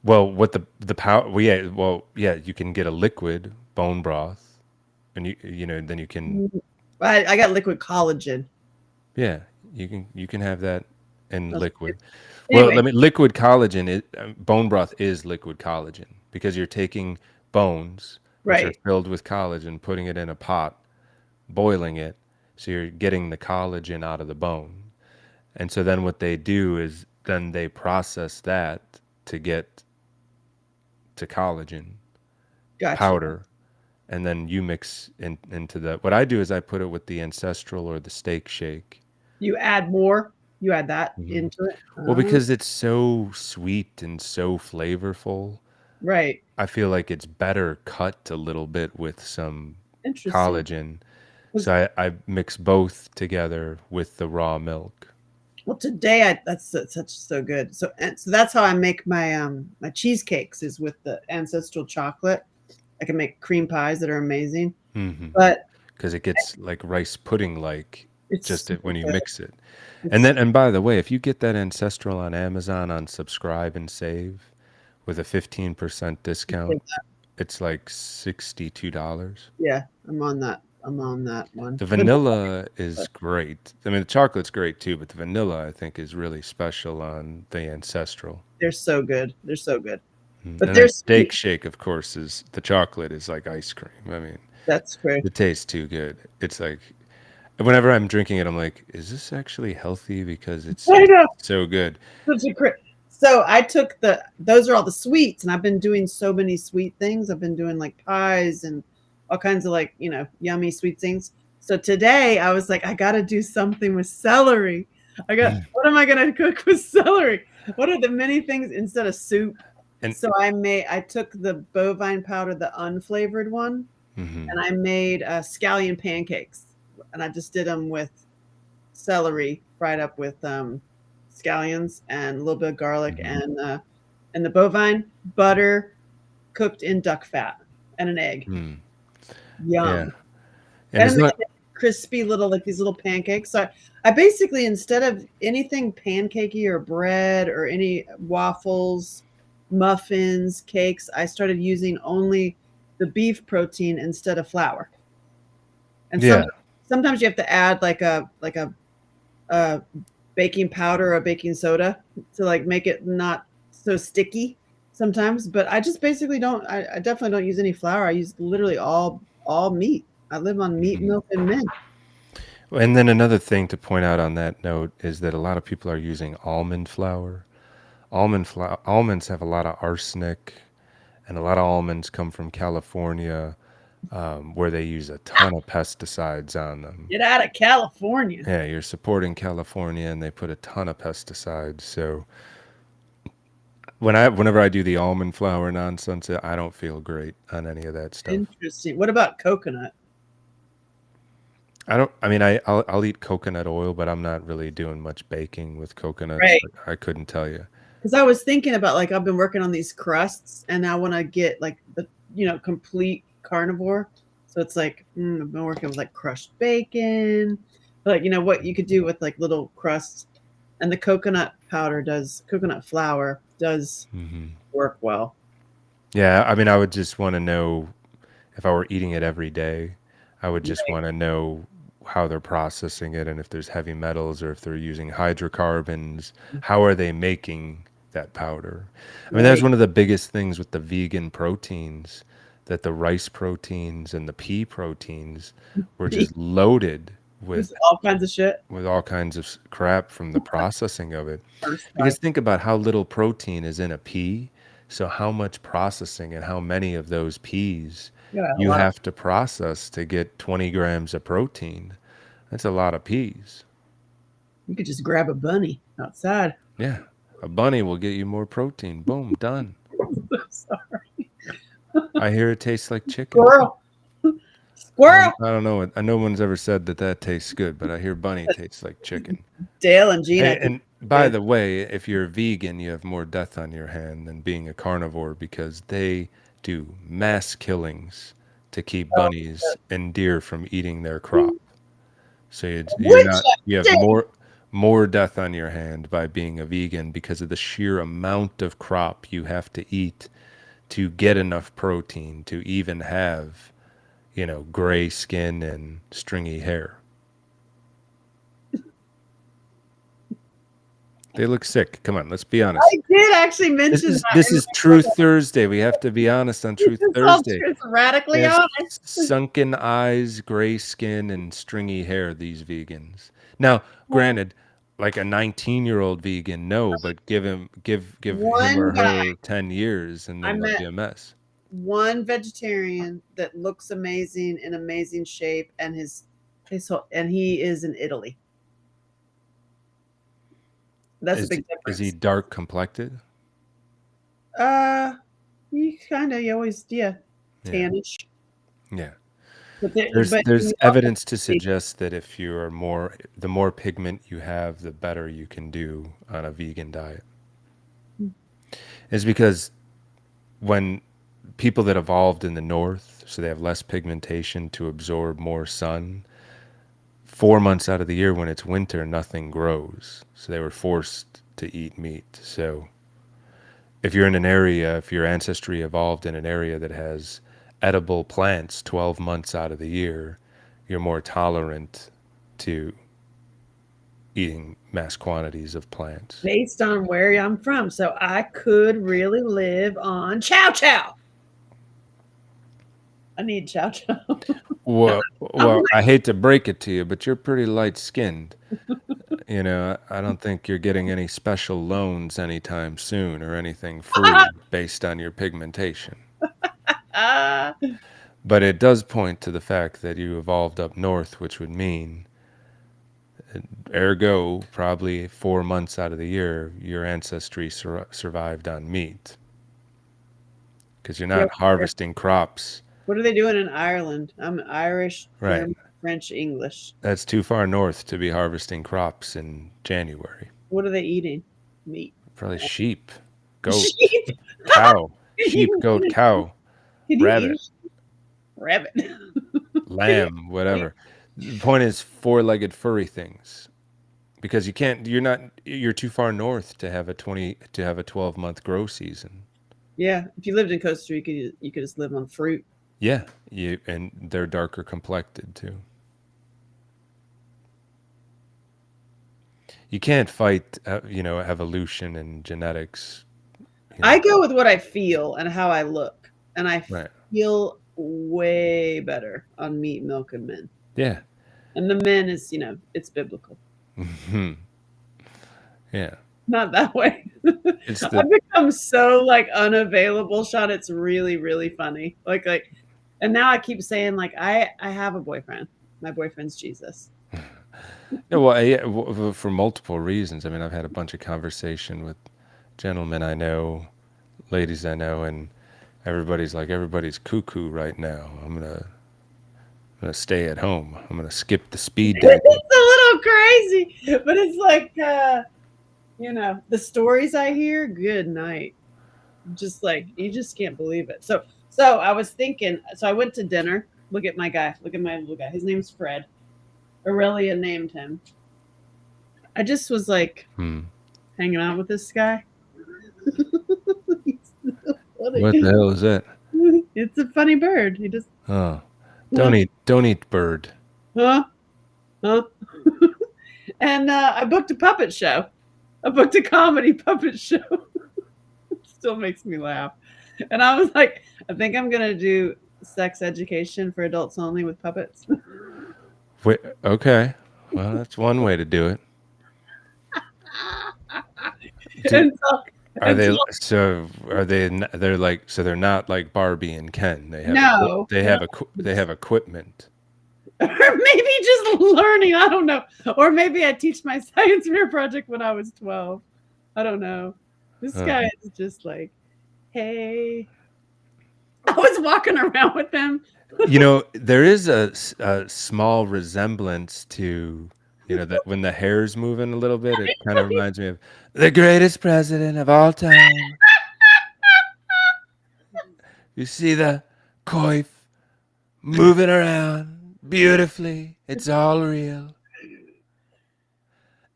Well, what the power? Well, yeah, you can get a liquid bone broth, and then you can. Mm, I got liquid collagen. Yeah, you can have that in That's weird. liquid. Well, Anyway, liquid collagen bone broth is liquid collagen because you're taking bones which are right. filled with collagen, putting it in a pot, boiling it, so you're getting the collagen out of the bone. And so then what they do is then they process that to get to collagen Gotcha. powder, and then you mix into the. What I do is I put it with the ancestral or the steak shake. You add more. You add that Mhm. into it. Well, because it's so sweet and so flavorful, Right. I feel like it's better cut a little bit with some Interesting. collagen. 'Cause, So I mix both together with the raw milk. well, today that's such so good. So that's how I make my cheesecakes is with the ancestral chocolate. I can make cream pies that are amazing, Hmm. but Because it gets like rice pudding like it's just super when you good. mix it. It's And by the way, if you get that ancestral on Amazon on subscribe and save with a 15% discount, it's like $62. yeah, I'm on that. I'm on that one. The Vanilla. vanilla is great. I mean, the chocolate's great too, but the vanilla I think is really special on the ancestral. They're so good. They're so good. And But then they're steak sweet. shake, of course, is the chocolate is like ice cream. I mean, That's great. it tastes too good. It's like whenever I'm drinking it, I'm like, is this actually healthy? Because I it's know. so good. Such a So I took those are all the sweets, and I've been doing so many sweet things. I've been doing like pies and all kinds of like, yummy sweet things. So today I was like, I got to do something with celery. What am I going to cook with celery? What are the many things instead of soup? And So I took the bovine powder, the unflavored one, mhm, and I made scallion pancakes. And I just did them with celery fried up with scallions and a little bit of garlic mhm, and the bovine butter cooked in duck fat and an egg. mm, yeah. Yum. And And it's then not crispy little like these little pancakes. So I basically instead of anything pancakey or bread or any waffles, muffins, cakes, I started using only the beef protein instead of flour. And yeah. sometimes you have to add like a baking powder or baking soda to like make it not so sticky sometimes. But I just basically don't. I definitely don't use any flour. I use literally all meat. I live on meat, Mhm. milk, and mint. And then another thing to point out on that note is that a lot of people are using almond flour. Almonds have a lot of arsenic, and a lot of almonds come from California, where they use a ton of pesticides on them. Get out of California. Yeah, you're supporting California, and they put a ton of pesticides. So whenever I do the almond flour nonsense, I don't feel great on any of that stuff. Interesting. What about coconut? I don't. I mean, I'll eat coconut oil, but I'm not really doing much baking with coconuts. Right. I couldn't tell you. Because I was thinking about like I've been working on these crusts, and I want to get like the complete carnivore. So it's like I've been working with like crushed bacon, like what you could do with like little crusts, and the coconut flour does Hmm. work well. Yeah, I mean, I would just want to know if I were eating it every day. I would just want to know how they're processing it and if there's heavy metals or if they're using hydrocarbons. How are they making that powder? I mean, that's Right. one of the biggest things with the vegan proteins, that the rice proteins and the pea proteins were just loaded Just with all kinds of shit. all kinds of crap from the processing of it. First Because part. think about how little protein is in a pea. So how much processing and how many of those peas Yeah, a you lot of. have to process to get 20 grams of protein. That's a lot of peas. You could just grab a bunny outside. Yeah. A bunny will get you more protein. Boom, done. Sorry. I hear it tastes like chicken. Squirrel. Squirrel. I don't know. No one's ever said that that tastes good, but I hear bunny tastes like chicken. Dale and Gene, I Hey, think and by good. the way, if you're a vegan, you have more death on your hand than being a carnivore because they do mass killings to keep Oh, bunnies and deer from eating their crop. So you're which not you have more death on your hand by being a vegan because of the sheer amount of crop you have to eat to get enough protein to even have, gray skin and stringy hair. They look sick. Come on, let's be honest. I did actually This mention is that this in is my book. Truth Thursday. We have to be honest on Truth It's all Thursday. true. It's radically They have honest. sunken eyes, gray skin, and stringy hair, these vegans. Now, granted, like a 19-year-old vegan, no, but give him or One guy, her 10 years and I then they'll met be a mess. one vegetarian that looks amazing in amazing shape, and and he is in Italy. That's a Is big is he difference. dark complected? Uh, you kind of, you always, yeah, Yeah. tannish. Yeah. There's But there's you also evidence to suggest that if you are the more pigment you have, the better you can do on a vegan diet. Is because when people that evolved in the north, so they have less pigmentation to absorb more sun, 4 months out of the year when it's winter, nothing grows. So they were forced to eat meat. So if your ancestry evolved in an area that has edible plants 12 months out of the year, you're more tolerant to eating mass quantities of plants. Based on where I'm from. So I could really live on chow chow. I need chow chow. I'm Well, I hate to break it to you, but you're pretty light skinned. You know, I don't think you're getting any special loans anytime soon or anything free based on your pigmentation. like, But it does point to the fact that you evolved up north, which would mean, ergo, probably 4 months out of the year, your ancestry survived on meat because you're yeah, not harvesting crops. what are they doing in Ireland? I'm Irish, Right. German, French, English. That's too far north to be harvesting crops in January. What are they eating? Meat. Probably sheep, goat, Sheep. cow, Can sheep, you goat, eat? cow, Can you rabbit, eat rabbit? Can you lamb, whatever. The point is four-legged furry things because you're too far north to have a 12-month grow season. Yeah, if you lived in Costa Rica, you could just live on fruit. Yeah, and they're darker complected too. You can't fight evolution and genetics, I go with what I feel and how I look, and I Right. feel way better on meat, milk, and men. Yeah. And the men is, it's biblical. Yeah. Not that way. It's the I've become so like unavailable, Sean. It's really, really funny. And now I keep saying like I have a boyfriend. My boyfriend's Jesus. Yeah, well, yeah, for multiple reasons. I mean, I've had a bunch of conversation with gentlemen I know, ladies I know, and everybody's cuckoo right now. I'm gonna stay at home. I'm gonna skip the speed dating. It's a little crazy, but it's like the stories I hear. Good night. Just like you just can't believe it. So I was thinking. So I went to dinner. Look at my guy. Look at my little guy. His name's Fred. Aurelia named him. I just was like Hmm. hanging out with this guy. He's so What the funny. hell is that? It's a funny bird. He just Oh, huh, don't eat bird. huh, huh. And I booked a puppet show. I booked a comedy puppet show. It still makes me laugh. And I was like, I think I'm gonna do sex education for adults only with puppets. Wait, okay. Well, that's one way to do it. Do, and so, are and so they so are they n- they're like so they're not like Barbie and Ken. no, no. They have equipment. Or maybe just learning. I don't know. Or maybe I teach my science fair project when I was 12. I don't know. This Huh. guy is just like, hey. I was walking around with him. You know, there is a small resemblance to, that when the hair's moving a little bit, it kind of reminds me of the greatest president of all time. You see the coif moving around beautifully. It's all real.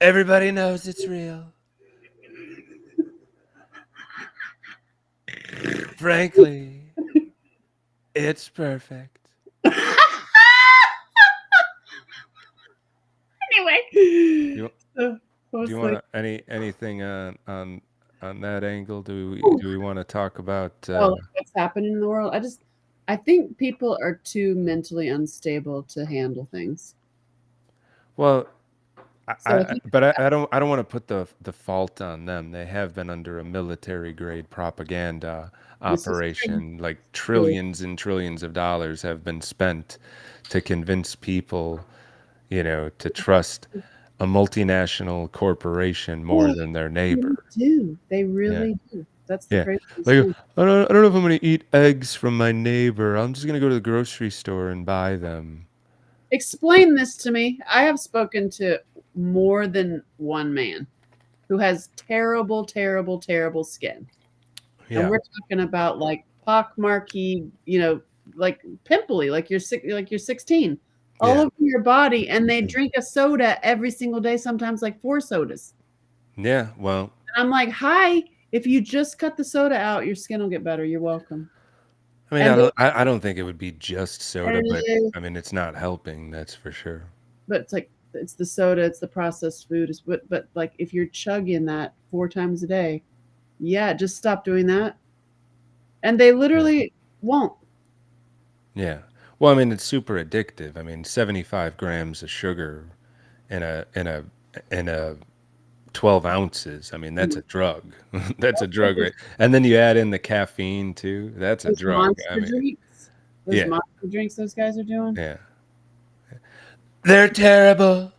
Everybody knows it's real. Frankly, it's perfect. Anyway, You, so I do was you want like, to anything on that angle? Do we want to talk about oh, like what's happening in the world? I think people are too mentally unstable to handle things. well, So I think I don't want to put the fault on them. They have been under a military grade propaganda this is true. operation. Like True. trillions and trillions of dollars have been spent to convince people, to trust a multinational corporation more Yeah, than their they neighbor. do. They Yeah. really do. That's the Yeah. craziest Like thing. I don't know if I'm gonna eat eggs from my neighbor. I'm just gonna go to the grocery store and buy them. Explain this to me. I have spoken to more than one man who has terrible, terrible, terrible skin. And Yeah. we're talking about like pockmarky, like pimply, like you're 16, all Yeah. over your body, and they drink a soda every single day, sometimes like 4 sodas. Yeah. Well, And I'm like, "Hi, if you just cut the soda out, your skin will get better. You're welcome." I mean, And they I don't think it would be just soda, but and I mean, it's not helping, that's for sure. but it's like it's the soda, it's the processed food, is but like if you're chugging that 4 times a day, yeah, just stop doing that. And they Yeah. literally won't. Yeah. Well, I mean, it's super addictive. I mean, 75 grams of sugar in a 12 ounces. I mean, that's Mhm. a drug. That's a drug, right? And then you add in the caffeine too. That's a Those drug. I monster mean, drinks, those yeah, monster drinks those guys are doing. yeah. They're terrible.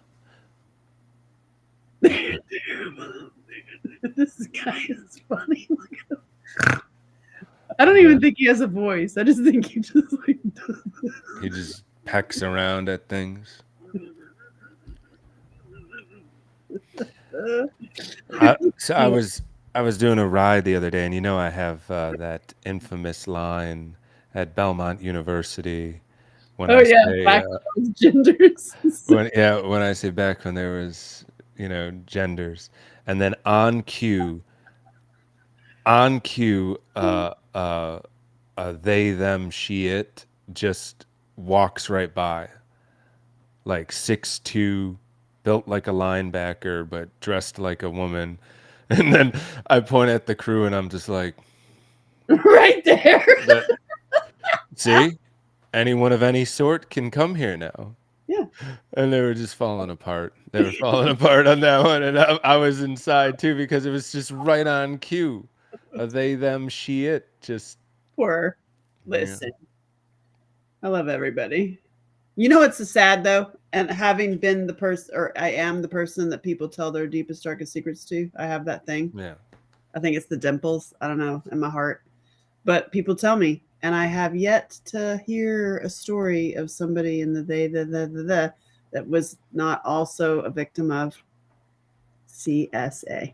This guy is funny. I don't Yeah. even think he has a voice. I just think he just like He just pecks around at things. uh, So yeah. I was doing a ride the other day, and you know I have that infamous line at Belmont University when Oh I yeah, say black those genders. when I say back when there was genders, and then on cue, they them she it just walks right by, like 6'2", built like a linebacker but dressed like a woman, and then I point at the crew and I'm just like, Right there. that see, anyone of any sort can come here now. Yeah. And they were just falling apart. They were falling apart on that one, and I was inside too because it was just right on cue. They, them, she, it. Just Poor. yeah, Listen, I love everybody. You know what's sad though, and having been the person, or I am the person that people tell their deepest, darkest secrets to. I have that thing. yeah. I think it's the dimples. I don't know, in my heart. But people tell me, and I have yet to hear a story of somebody in the they the that was not also a victim of CSA,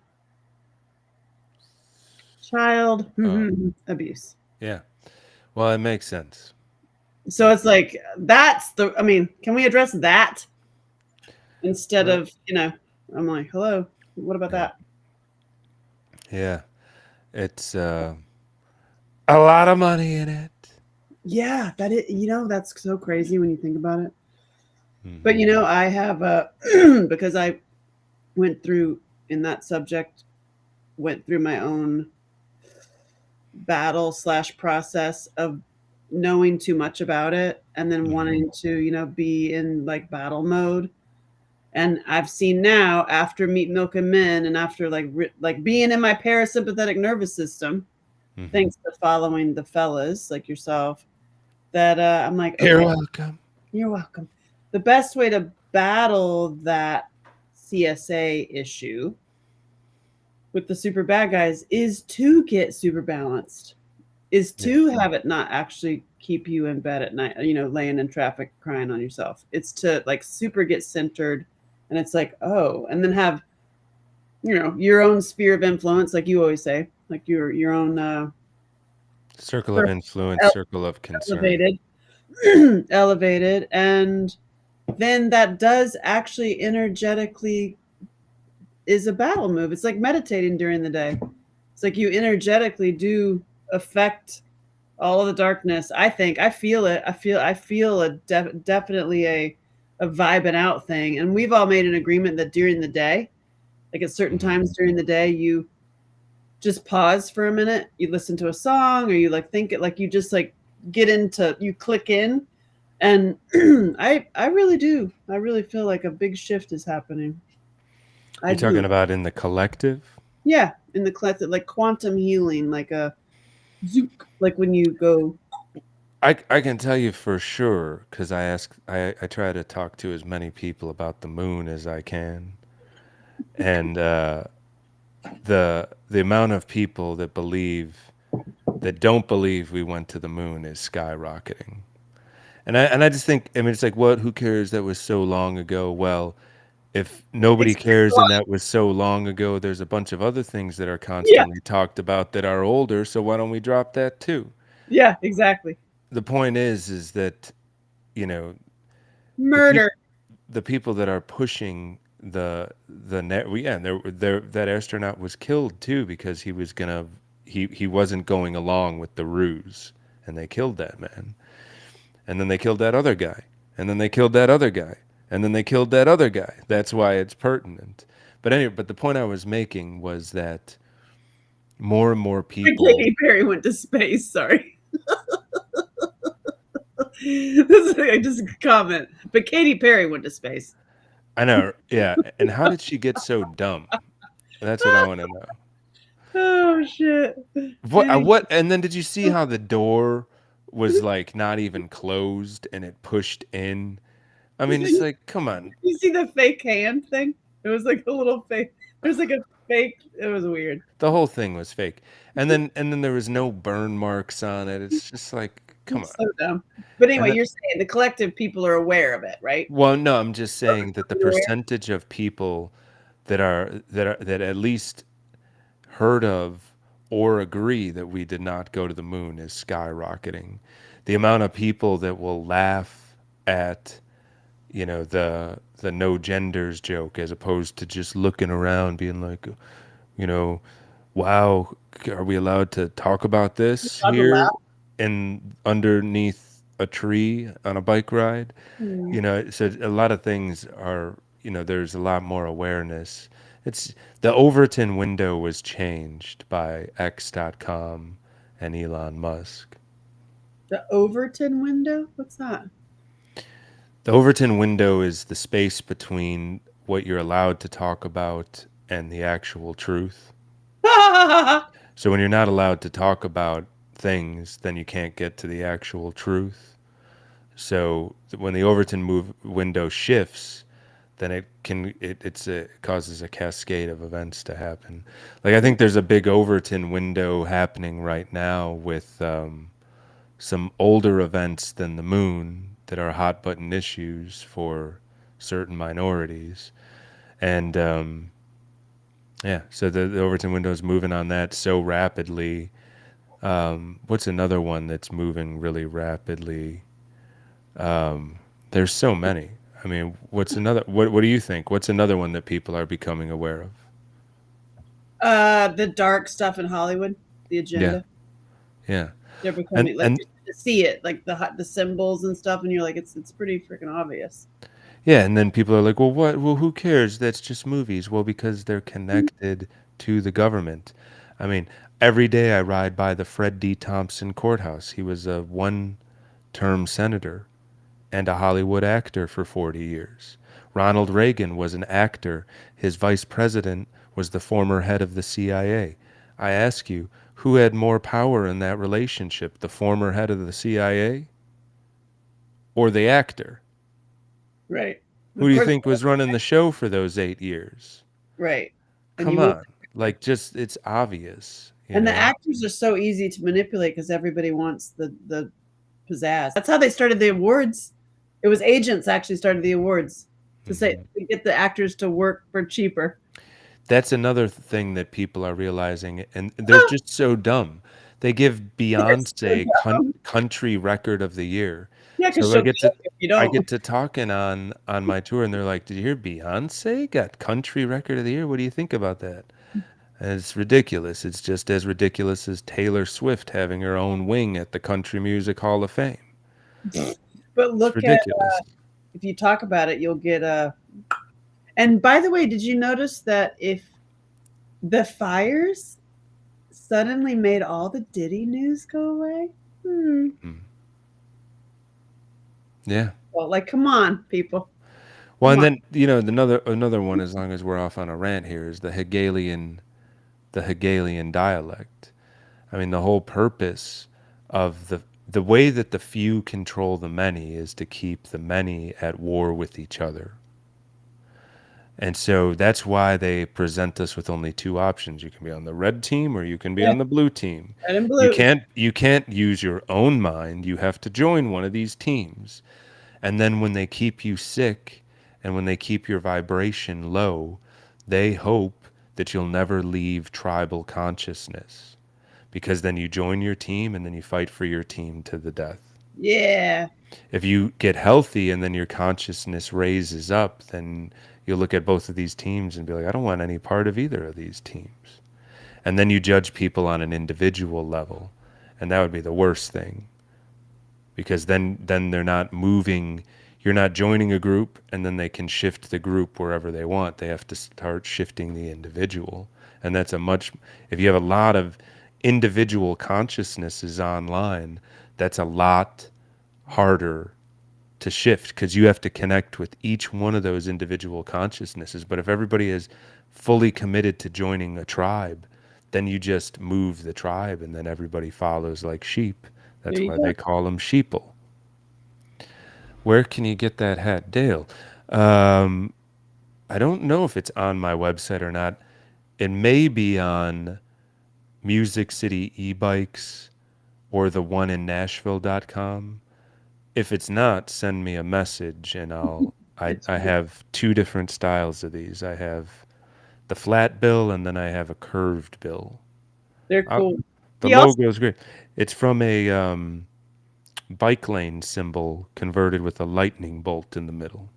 child Oh, abuse. yeah. Well, it makes sense. So it's like that's the. I mean, can we address that instead Well, of I'm like, hello, what about yeah, that? yeah. It's a lot of money in it. Yeah, that is. That's so crazy when you think about it. But Hmm. I have because I went through in that subject, went through my own battle slash process of knowing too much about it and then Hmm. wanting to be in like battle mode. And I've seen now after Meat Milk and Men and after like being in my parasympathetic nervous system, Hmm. thanks to following the fellas like yourself, that I'm like, You're okay, welcome. you're welcome. The best way to battle that CSA issue with the super bad guys is to get super balanced, is Yeah. to have it not actually keep you in bed at night, laying in traffic crying on yourself. It's to like super get centered, and it's like, oh, and then have your own sphere of influence, like you always say, like your own Circle of influence, circle of concern. elevated, elevated, and then that does actually energetically is a battle move. It's like meditating during the day. It's like you energetically do affect all of the darkness. I think I feel it. I feel a definitely a vibing out thing. And we've all made an agreement that during the day, like at certain Hmm. times during the day, you just pause for a minute. You listen to a song, or you like think it, like you just like get into, you click in. And I really do. I really feel like a big shift is happening. I You're talking do. about in the collective? Yeah, in the collective, like quantum healing, like a zook, like when you go. I can tell you for sure because I try to talk to as many people about the moon as I can, and the amount of people that don't believe we went to the moon is skyrocketing. And I just think, I mean, it's like, what, who cares, that was so long ago? Well, if nobody It's cares and that was so long ago, there's a bunch of other things that are yeah, constantly talked about that are older, so why don't we drop that too? yeah, exactly. The point is that, you know, the people Murder. the people that are pushing the net, yeah, there that astronaut was killed too because he wasn't going along with the ruse, and they killed that man. And then they killed that other guy. And then they killed that other guy. And then they killed that other guy. That's why it's pertinent. But anyway, but the point I was making was that more and more people. Katy Perry went to space. Sorry. This is like just a comment. But Katy Perry went to space. I know, yeah. And how did she get so dumb? That's what I want to know. Oh shit. Anyway, What? And then did you see how the door was like not even closed and it pushed in? I mean, it's like, come on. you see the fake hand thing? It was like a little fake. There's like a fake. It was weird. The whole thing was fake. And then there was no burn marks on it. It's just like, come It's on. so dumb. But And anyway, the, you're saying the collective people are aware of it, right? well, no, I'm just saying that the You're aware? percentage of people that at least heard of or agree that we did not go to the moon is skyrocketing. The amount of people that will laugh at, the no genders joke as opposed to just looking around being like, you know, wow, are we allowed to talk about this Allowed to here laugh? and underneath a tree on a bike ride? Hmm. So a lot of things are, there's a lot more awareness. It's the Overton window was changed by X.com and Elon Musk. The Overton window? What's that? The Overton window is the space between what you're allowed to talk about and the actual truth. So when you're not allowed to talk about things, then you can't get to the actual truth. So when the Overton window shifts, then it causes a cascade of events to happen. Like I think there's a big Overton window happening right now with some older events than the moon that are hot button issues for certain minorities, and yeah, so the Overton window is moving on that so rapidly. What's another one that's moving really rapidly? There's so many. I mean, what's another? What do you think? What's another one that people are becoming aware of? The dark stuff in Hollywood, the Yeah, agenda. yeah, They're and becoming like and you see it, like the symbols and stuff, and you're like, it's pretty freaking obvious. yeah, and then people are like, well, what? Well, who cares? That's just movies. Well, because they're connected to the government. I mean, every day I ride by the Fred D. Thompson courthouse. He was a one-term senator and a Hollywood actor for 40 years. Ronald Reagan was an actor. His vice president was the former head of the CIA. I ask you, who had more power in that relationship, the former head of the CIA or the actor? Right. Who Of do you course, think was running the show for those 8 years? right. And Come you move, on. Like, just, it's obvious, you and the know? actors are so easy to manipulate because everybody wants the pizzazz. That's how they started the awards. It was agents actually started the awards to say Mhm. to get the actors to work for cheaper. That's another thing that people are realizing, and they're just so dumb. They give They're so Beyonce dumb. country record of the year. Yeah, because So she'll kill you if you I don't. get to talking on my tour, and they're like, "Did you hear Beyonce got country record of the year? What do you think about that?" And it's ridiculous. It's just as ridiculous as Taylor Swift having her own wing at the Country Music Hall of Fame. But It's look at ridiculous. if you talk about it, you'll get a. And by the way, did you notice that if the fires suddenly made all the Diddy news go away? Hmm. Mm. Yeah. Well, like, come on, people, Well, come and on. then another one, as long as we're off on a rant here, is the Hegelian dialect. I mean, the whole purpose of the way that the few control the many is to keep the many at war with each other. And so that's why they present us with only two options. You can be on the red team or you can be Yeah, on the blue team. red and You blue. can't you can't use your own mind. You have to join one of these teams. And then when they keep you sick and when they keep your vibration low, they hope that you'll never leave tribal consciousness because then you join your team and then you fight for your team to the death. Yeah, If you get healthy and then your consciousness raises up, then you'll look at both of these teams and be like, I don't want any part of either of these teams. And then you judge people on an individual level, and that would be the worst thing. because then they're not moving. You're not joining a group and then they can shift the group wherever they want. They have to start shifting the individual. And that's a much, if you have a lot of individual consciousnesses online, that's a lot harder to shift because you have to connect with each one of those individual consciousnesses. But if everybody is fully committed to joining a tribe, then you just move the tribe and then everybody follows like sheep. There That's you why go. they call them sheeple. Where can you get that hat, Dale? Um, I don't know if it's on my website or not. It may be on Music City e-bikes or the one in Nashville.com. If it's not, send me a message and It's I have two different styles of these. I have the flat bill and then I have a curved bill. they're Uh, cool. the He also logo is great. It's from a bike lane symbol converted with a lightning bolt in the middle.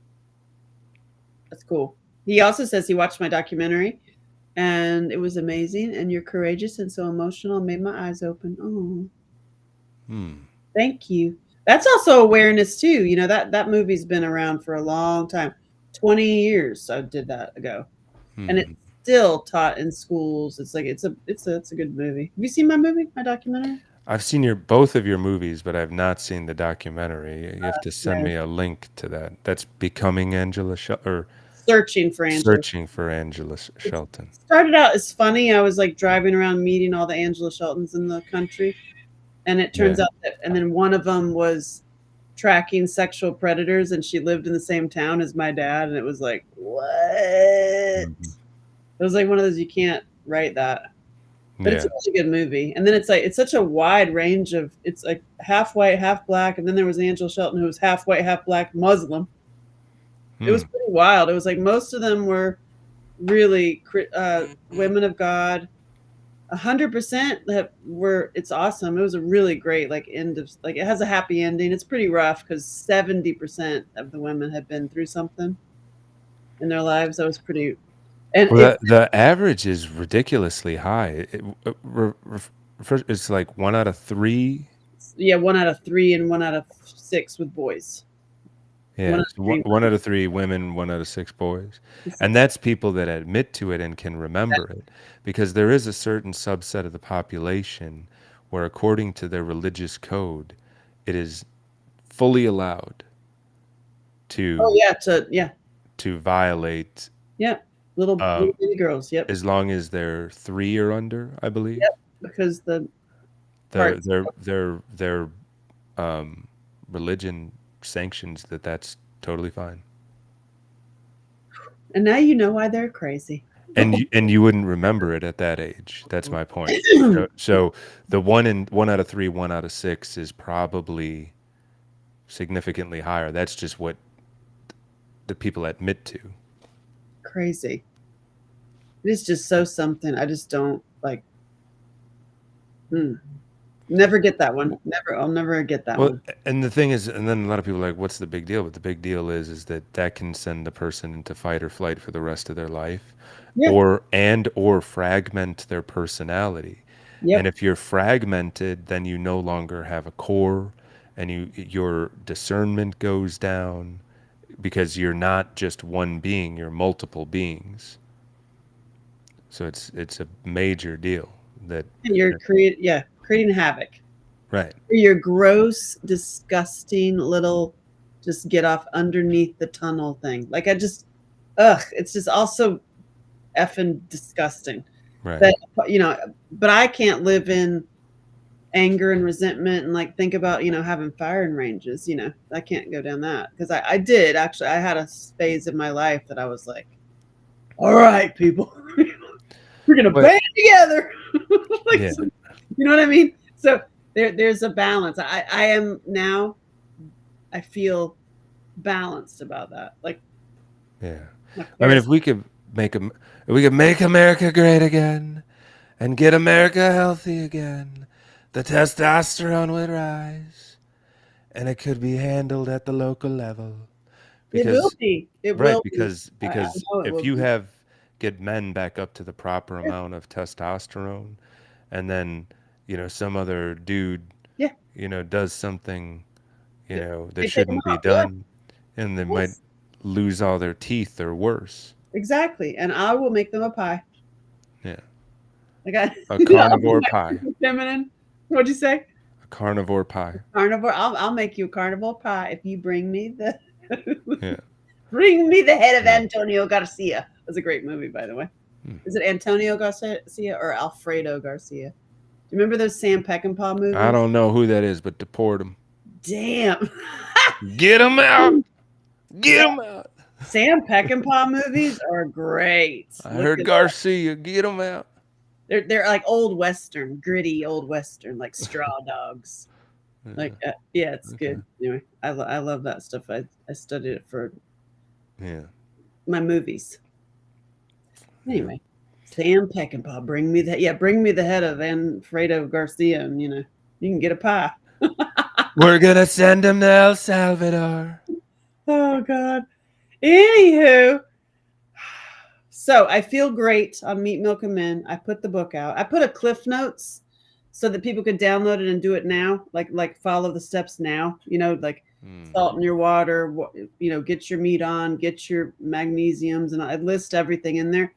That's cool. He also says he watched my documentary and it was amazing. And you're courageous and so emotional. It made my eyes open. Oh, Hmm. thank you. That's also awareness too. You know that movie's been around for a long time. 20 years I did that ago, and it's Hmm. still taught in schools. It's like it's a good movie. Have you seen my movie, my documentary? I've seen your both of your movies, but I've not seen the documentary. You have to send No, me a link to that. That's Becoming Angela or Searching for Angela. Searching for Angela It Shelton. started out as funny. I was like driving around meeting all the Angela Sheltons in the country, and it turns Yeah. out that, and then one of them was tracking sexual predators, and she lived in the same town as my dad, and it was like, what? It Hmm. was like one of those you can't write that, but it's a Yeah. really good movie. And then it's like it's such a wide range of it's like half white, half black, and then there was Angela Shelton who was half white, half black Muslim. It Hmm. was pretty wild. It was like most of them were really women of God. 100% that were it's awesome. It was a really great like end of like it has a happy ending. It's pretty rough because 70% of the women had been through something in their lives. That was pretty and Well, it's the average is ridiculously high. It's like 1 out of 3. yeah, 1 out of 3 and 1 out of 6 with boys. One Yeah, out so of 3 one out of 3 women, 1 out of 6 boys, was and that's people that admit to it and can remember it, because there is a certain subset of the population where, according to their religious code, it is fully allowed oh to yeah, yeah, violate, yeah. Little um, baby girls. Yep, as long as they're 3 or under, I believe. yep. Because the Their parts. their their their um, religion sanctions that that's totally fine. And now you know why they're crazy. And you wouldn't remember it at that age. That's my point. So the 1 out of 3, 1 out of 6 is probably significantly higher. That's just what the people admit to. Crazy. It is just so something. I just don't like. Hmm. Never get that one. Never. I'll never get that Well, one. and the thing is, and then a lot of people are like, "What's the big deal?" But the big deal is that that can send the person into fight or flight for the rest of their life, Yeah. or fragment their personality. And Yep. if you're fragmented, then you no longer have a core, and your discernment goes down because you're not just one being; you're multiple beings. So it's a major deal. That And you're creating havoc. right, You're gross, disgusting little. Just get off underneath the tunnel thing. Like I just, ugh. It's just also effing disgusting. right, That but I can't live in anger and resentment and like think about having firing ranges. I can't go down that because I did actually. I had a phase in my life that I was like, all right, people, we're gonna but band together. Like, yeah, so, you know what I mean? So there's a balance. I am now. I feel balanced about that. Like yeah. my I mean, parents. if we could make America great again and get America healthy again, the testosterone would rise, and it could be handled at the local level. It will Because be. It right, will be. I know it if will you be. get men back up to the proper Yeah. amount of testosterone, and then some other dude Yeah. does something that They take them shouldn't be out. Yeah. done, and they might Yes. lose all their teeth or worse. Exactly. And I will make them a pie. Yeah, I got a I'll be carnivore my pie, super feminine. What'd you say? a carnivore pie. Carnivore. I'll make you a carnivore pie if you bring me the Yeah, bring me the head of yeah. Antonio Garcia. That's a great movie, by the way. Hmm. Is it Antonio Garcia or Alfredo Garcia? Do you remember those Sam Peckinpah I movies? don't know who that is, but deport him. Damn. Get him out. Get him out. Sam Peckinpah movies are great. I Look heard it up. Garcia. Get him out. They're like old western, gritty old western, like Straw Dogs. Like, Yeah, yeah, it's okay. good. Anyway, I love that stuff. I studied it for Yeah, my movies. yeah. Anyway, Sam Peckinpah, bring me that. Yeah, bring me the head of Alfredo Garcia, and you can get a pie. We're gonna send him to El Salvador. Oh God. Anywho, so I feel great on Meat Milk and Men. I put the book out. I put a Cliff Notes so that people could download it and do it now, like follow the steps now. Like Hmm. salt in your water. Get your meat on, get your magnesiums, and I list everything in there,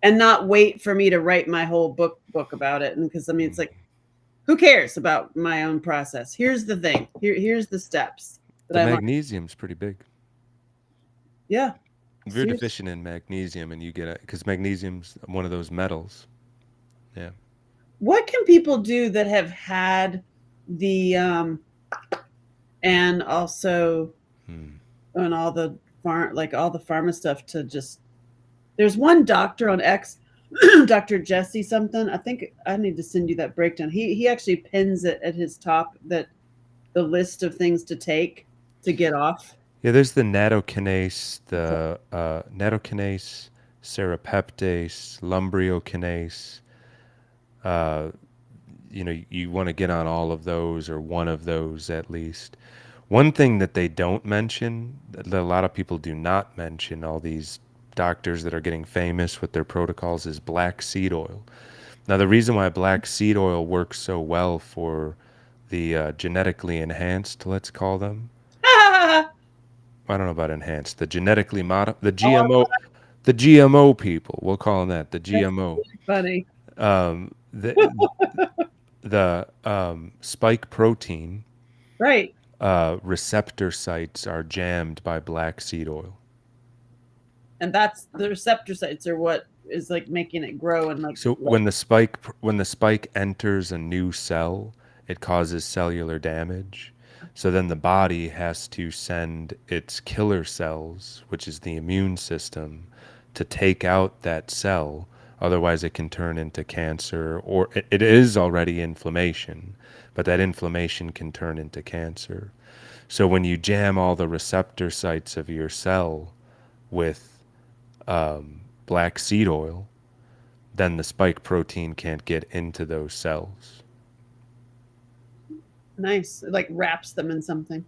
and not wait for me to write my whole book about it. And because I mean, it's like, who cares about my own process? Here's the thing. Here's the steps that The I learned. magnesium's pretty big. Yeah, If you're seriously. deficient in magnesium and you get it, because magnesium's one of those metals. Yeah. What can people do that have had the and also Hmm. on all the all the pharma stuff to just there's one doctor on X, Dr. Jesse something. I think I need to send you that breakdown. He actually pins it at his top that the list of things to take to get off. Yeah, there's the nattokinase, the nattokinase, serrapeptase, lumbriokinase. Uh, you want to get on all of those or one of those at least. One thing that they don't mention, that a lot of people do not mention, all these doctors that are getting famous with their protocols, is black seed oil. Now, the reason why black seed oil works so well for the genetically enhanced, let's call them, Oh, I don't know about enhanced, the genetically the GMO people, we'll call them that, the that's GMO. really funny. The spike protein Right. receptor sites are jammed by black seed oil. And that's the receptor sites are what is like making it grow and like So when the spike enters a new cell, it causes cellular damage. So then the body has to send its killer cells, which is the immune system, to take out that cell. Otherwise, it can turn into cancer, or it is already inflammation, but that inflammation can turn into cancer. So when you jam all the receptor sites of your cell with black seed oil, then the spike protein can't get into those cells. nice. It like wraps them in something.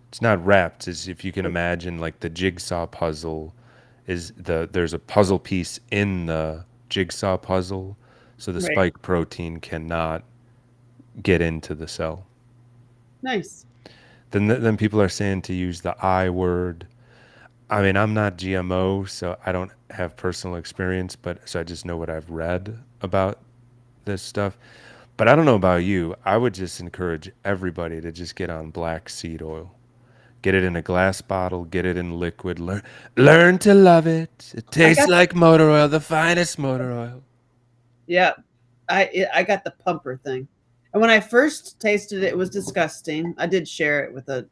It's not wrapped, as if you can imagine like the jigsaw puzzle there's a puzzle piece in the jigsaw puzzle, so the Right. spike protein cannot get into the cell. Nice. Then people are saying to use the I word. I mean, I'm not GMO, so I don't have personal experience, but so I just know what I've read about this stuff. But I don't know about you. I would just encourage everybody to just get on black seed oil. Get it in a glass bottle, get it in liquid. Learn to love it. It I tastes got like motor oil, the finest motor oil. yeah. I got the pumper thing. And when I first tasted it, it was disgusting. I did share it with a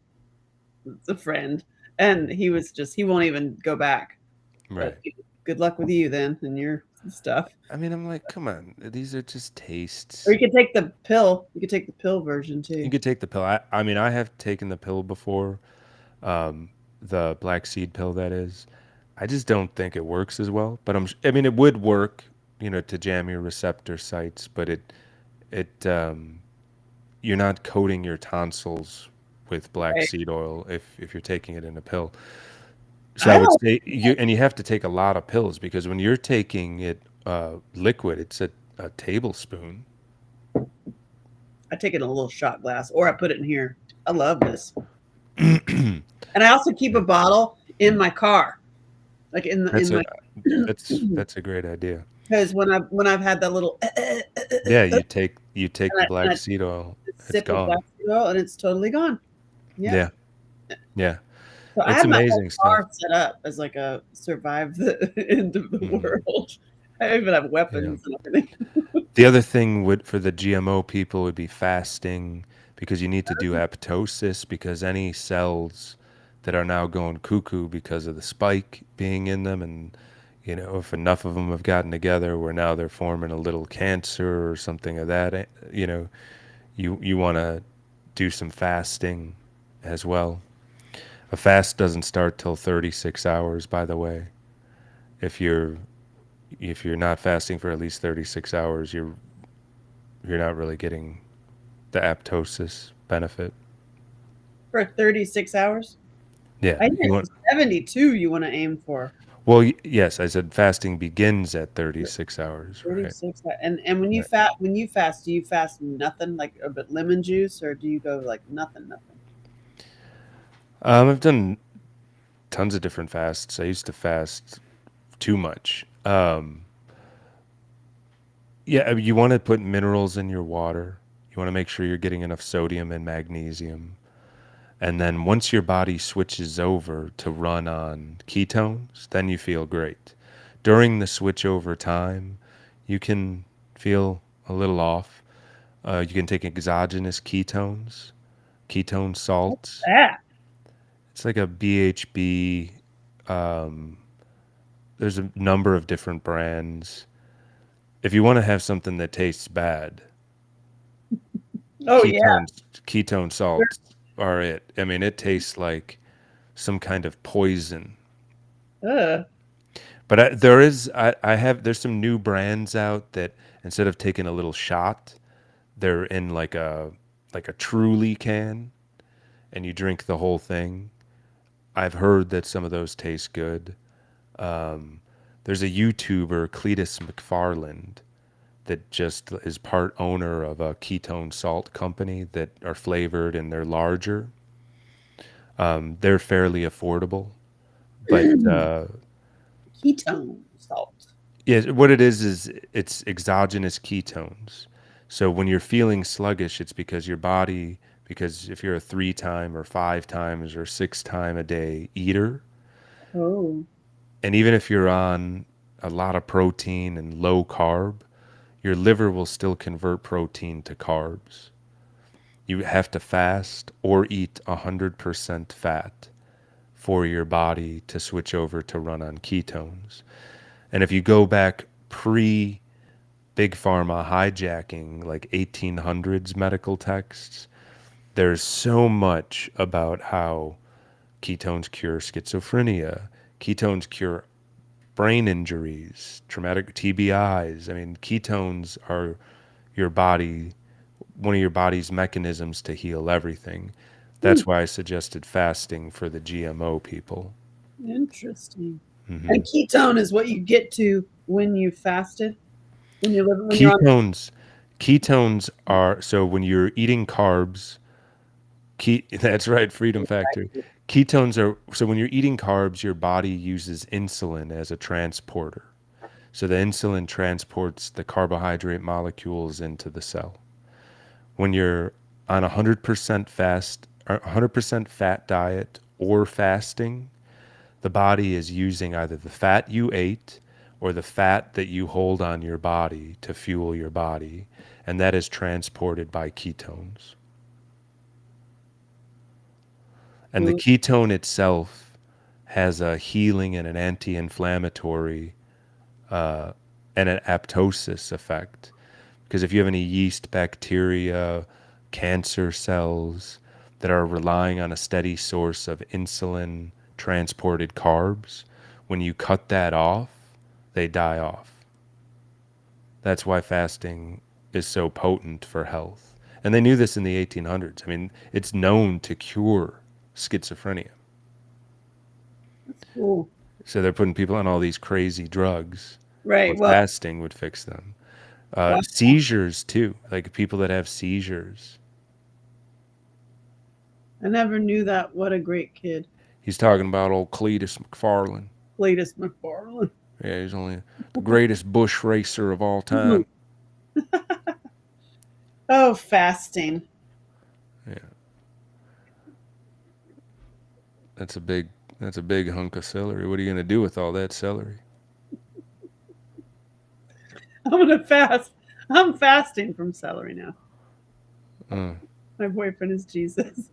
friend, and he won't even go back. But Right. good luck with you then and your stuff. I mean, I'm like, come on. These are just Or tastes. you could take the pill. You could take the pill version You too. could take the pill. I mean, I have taken the pill before, um, the black seed pill, that is. I just don't think it works as well. But I mean, it would work, to jam your receptor sites, but you're not coating your tonsils with black Right. seed oil if you're taking it in a pill. So I I would don't. say you have to take a lot of pills because when you're taking it liquid, it's a tablespoon. I take it in a little shot glass, or I put it in here. I love this. And I also keep a Yeah. bottle in my car, like That's in a my that's a great idea. because when I've had that little Yeah, and you take the I black seed oil, it's sip of black gone. seed oil and it's totally gone. Yep. Yeah, yeah. So I It's have my whole amazing stuff. car set up as like a survive the end of the Hmm. world. I even have Yeah. weapons and everything. The other thing would for the GMO people would be fasting because you need to do apoptosis because any cells that are now going cuckoo because of the spike being in them and if enough of them have gotten together where now they're forming a little cancer or something of that you want to do some fasting as well. A fast doesn't start till 36 hours, by the way. If you're not fasting for at least 36 hours, you're not really getting the apoptosis benefit. For 36 hours. Yeah, I think you want. it's 72 you want to aim for. Well, yes, I said fasting begins at 36 hours, right? 36 and Right. when you fast, do you fast nothing like a bit lemon juice or do you go like nothing? I've done tons of different fasts. I used to fast too much. Yeah, I mean, you want to put minerals in your water. You want to make sure you're getting enough sodium and magnesium. And then once your body switches over to run on ketones, then you feel great. During the switch over time, you can feel a little off. You can take exogenous ketone salts. Ah, It's like a BHB. Um, there's a number of different brands. If you want to have something that tastes bad, oh yeah. ketone salts are it. I mean, it tastes like some kind of poison. Ugh. But I have there's some new brands out that instead of taking a little shot, they're in like a Truly can, and you drink the whole thing. I've heard that some of those taste good. Um, there's a YouTuber, Cletus McFarland, that just is part owner of a ketone salt company that are flavored and they're larger. They're fairly affordable, but Ketone salt. yeah, what it is it's exogenous ketones. So when you're feeling sluggish, it's because your body, because if you're a 3 time or 5 times or 6 time a day eater, Oh. and even if you're on a lot of protein and low carb, your liver will still convert protein to carbs. You have to fast or eat 100% fat for your body to switch over to run on ketones. And if you go back pre big pharma hijacking like 1800s medical texts, there's so much about how ketones cure schizophrenia, ketones cure brain injuries, traumatic TBIs. I mean, ketones are your body, one of your body's mechanisms to heal everything. Hmm, That's why I suggested fasting for the GMO people. interesting. Hmm. And ketone is what you get to when you fasted, when you're on. Ketones, ketones are so when you're eating carbs. That's right, Freedom Factor. Ketones are so when you're eating carbs, your body uses insulin as a transporter. So the insulin transports the carbohydrate molecules into the cell. When you're on a 100% fast or 100% fat diet or fasting, the body is using either the fat you ate or the fat that you hold on your body to fuel your body, and that is transported by ketones. And the Ooh, ketone itself has a healing and an anti-inflammatory and an apoptosis effect. Because if you have any yeast, bacteria, cancer cells that are relying on a steady source of insulin transported carbs, when you cut that off, they die off. That's why fasting is so potent for health. And they knew this in the 1800s. I mean, it's known to cure schizophrenia. that's cool. So they're putting people on all these crazy drugs where Right. Well, fasting would fix them. wow. Seizures too, like people that have seizures. I never knew that. What a great kid. He's talking about old Cletus McFarland. Cletus McFarland. Yeah, he's only the greatest bush racer of all time. Oh, fasting. Yeah, that's a big that's a big hunk of celery. What are you gonna do with all that celery? I'm gonna fast. I'm fasting from celery now. Uh, My boyfriend is Jesus.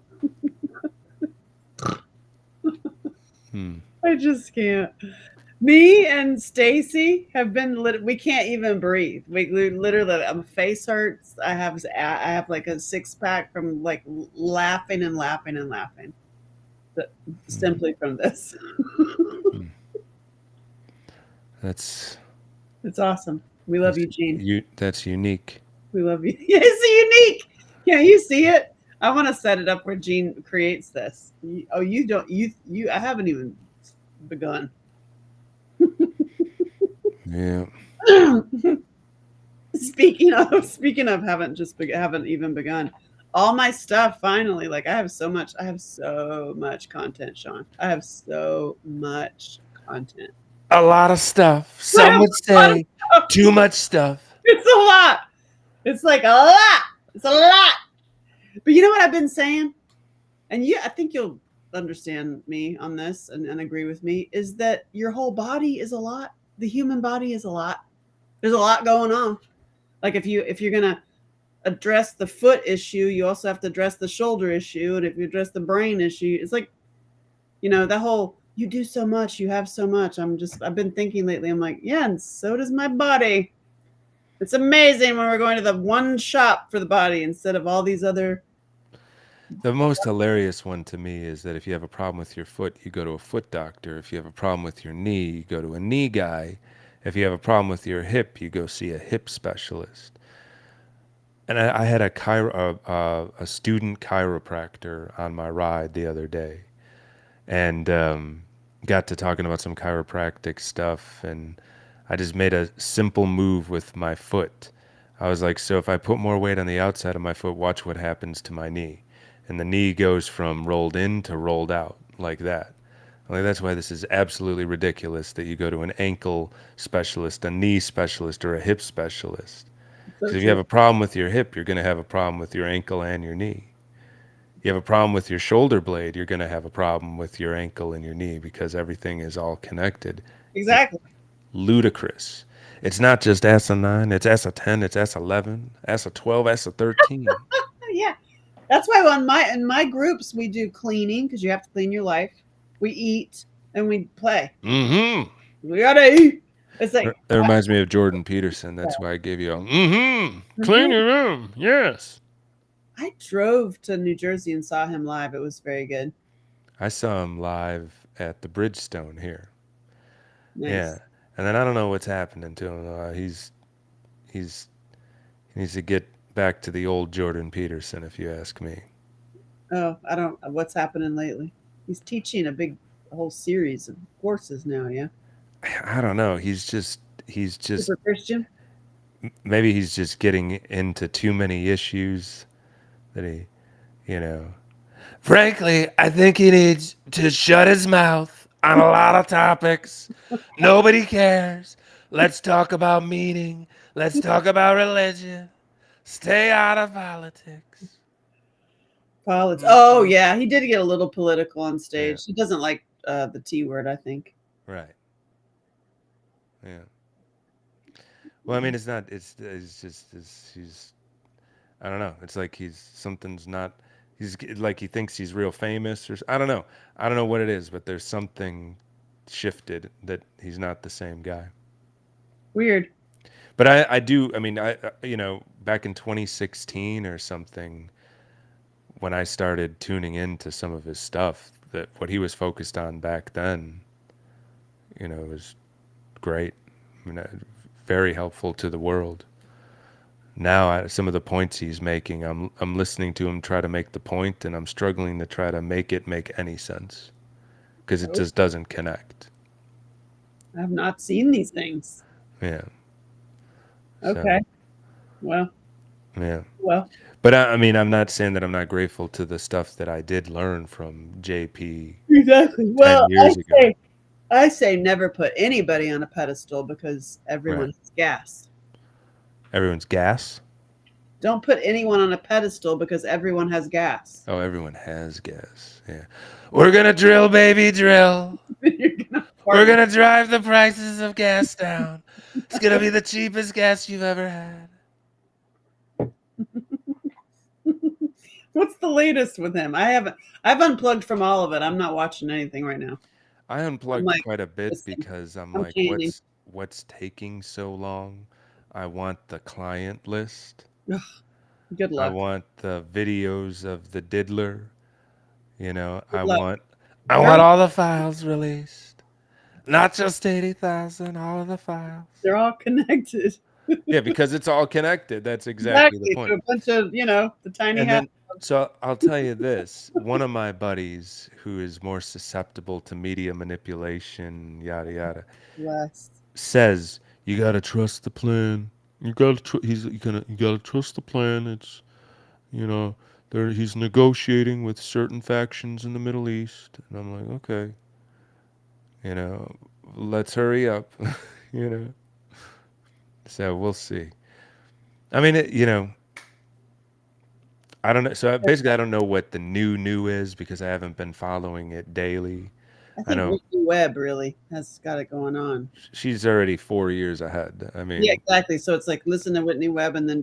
hmm. I just can't. Me and Stacy have been we can't even breathe. We literally my face hurts. I have like a six pack from like laughing and laughing and laughing. Hmm. Simply from this. Hmm. That's It's awesome. We love that's you, Gene. that's unique. We love you. It's unique. Can you see it? I want to set it up where Gene creates this. Oh, you don't. You. I haven't even begun. Yeah. Speaking of, haven't even begun. All my stuff finally. Like I have so much content, Sean. I have so much content. A lot of stuff. I Some have would a lot of say stuff. too much stuff. It's a lot. It's like a lot. It's a lot. But you know what I've been saying? And I think you'll understand me on this and agree with me, is that your whole body is a lot. The human body is a lot. There's a lot going on. Like if you're gonna address the foot issue, you also have to address the shoulder issue, and if you address the brain issue, it's like that whole you do so much, you have so much. I've been thinking lately. I'm like, yeah, and so does my body. It's amazing when we're going to the one shop for the body instead of all these other. The most hilarious one to me is that if you have a problem with your foot, you go to a foot doctor. If you have a problem with your knee, you go to a knee guy. If you have a problem with your hip, you go see a hip specialist. And I had a student chiropractor on my ride the other day, and got to talking about some chiropractic stuff, and I just made a simple move with my foot. I was like, so if I put more weight on the outside of my foot, watch what happens to my knee. And the knee goes from rolled in to rolled out like that. Like that's why this is absolutely ridiculous that you go to an ankle specialist, a knee specialist, or a hip specialist. So Because if you true. have a problem with your hip, you're going to have a problem with your ankle and your knee. You have a problem with your shoulder blade, you're going to have a problem with your ankle and your knee because everything is all connected. It's Exactly. ludicrous. It's not just S9, it's S10, it's S11, S12, S13. Yeah. That's why in my groups we do cleaning because you have to clean your life. We eat and we play. Mm-hmm. We gotta eat. It's like That reminds me of Jordan Peterson. That's why I gave you a mm-hmm. Clean Mhm. your room. Yes. I drove to New Jersey and saw him live. It was very good. I saw him live at the Bridgestone here. Yeah. Nice. And then I don't know what's happening to him. He's he needs to get back to the old Jordan Peterson, if you ask me. Oh, I don't. What's happening lately? He's teaching a whole series of courses now. Yeah. I don't know. He's just Super Christian. maybe he's just getting into too many issues that you know. Frankly, I think he needs to shut his mouth on a lot of topics. Nobody cares. Let's talk about meaning. Let's talk about religion. Stay out of politics. Politics. Oh yeah, he did get a little political on Yeah, stage. He doesn't like the T word. I think. right. Yeah. Well, I mean, it's not. It's just. He's. I don't know. It's like something's not. Like he thinks he's real famous, or I don't know. I don't know what it is, but there's something shifted that he's not the same guy. Weird. But I do. I mean, back in 2016 or something, when I started tuning into some of his stuff, that what he was focused on back then, was great. I mean, very helpful to the world. Now, some of the points he's making, I'm listening to him try to make the point, and I'm struggling to try to make it make any sense because it Oh, just doesn't connect. I have not seen these things. Yeah. So Okay. Well, Yeah. Well, But I mean, I'm not saying that I'm not grateful to the stuff that I did learn from JP exactly. 10 Well, years ago. I say never put anybody on a pedestal because Right. everyone has gas. Everyone's gas. Don't put anyone on a pedestal because everyone has gas. Oh, everyone has gas. Yeah. We're going to drill, baby, drill. You're gonna We're fart. going to drive the prices of gas down. It's going to be the cheapest gas you've ever had. What's the latest with him? I've unplugged from all of it. I'm not watching anything right now. I I'm unplugged like quite a bit listening. because I'm I'm like, candy. what's taking so long? I want the client list. Ugh, good I luck. want the videos of the diddler. You know, Good luck. I They're want all the files released. Not just 80,000, all of the files. they're all connected. Yeah, because it's all connected. That's exactly the Exactly, to point. a bunch of, the tiny And house. then, so I'll tell you this, one of my buddies who is more susceptible to media manipulation, yada yada, Bless. says you gotta trust the plan. You gotta you gotta trust the plan. It's there he's negotiating with certain factions in the Middle East, and I'm like, okay, you know, let's hurry up, you know. So we'll see. I mean, I don't know. So basically, I don't know what the new is because I haven't been following it daily. I I think know Whitney Webb really has got it going on. she's already 4 years ahead. I Yeah, mean, exactly. So it's like listen to Whitney Webb and then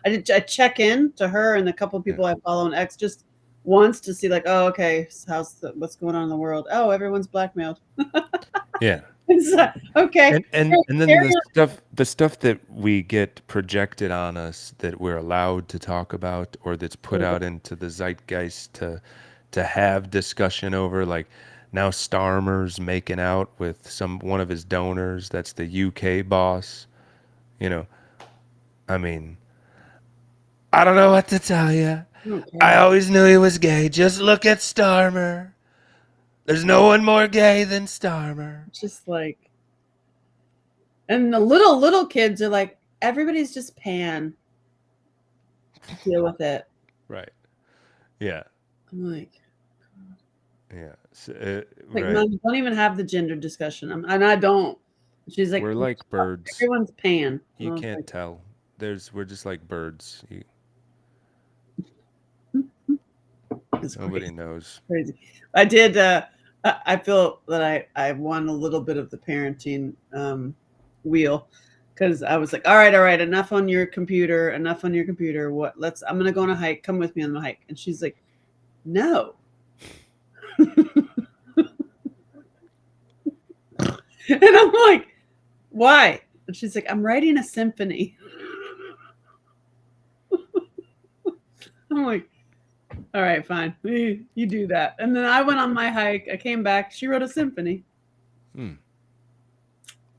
I check in to her and a couple of yeah, people I follow on X just once to see like, oh, okay, what's going on in the world? Oh, everyone's blackmailed. yeah. It's okay. And then Carry the stuff that we get projected on us that we're allowed to talk about or that's put on. out into the zeitgeist to have discussion over, like now Starmer's making out with one of his donors that's the UK boss, you know. I mean, I don't know what to tell you. I don't I care. always knew he was gay. Just look at Starmer. There's no one more gay than Starmer. It's just like, and the little kids are like, everybody's just pan. Deal with it. Right. Yeah. I'm Yeah. So, like, right. Mom, don't even have the gender discussion. And I don't. She's like, We're like birds. everyone's pan. I You was can't like, tell. We're just like birds. it's Nobody crazy. knows. Crazy. I did. I feel that I won a little bit of the parenting wheel because I was like, all right, enough on your computer, enough on your computer. What? I'm gonna go on a hike. Come with me on the hike. And she's like, no. And I'm like, why? And she's like, I'm writing a symphony. I'm like, all right, fine. You do that. And then I went on my hike. I came back. She wrote a symphony. Hmm.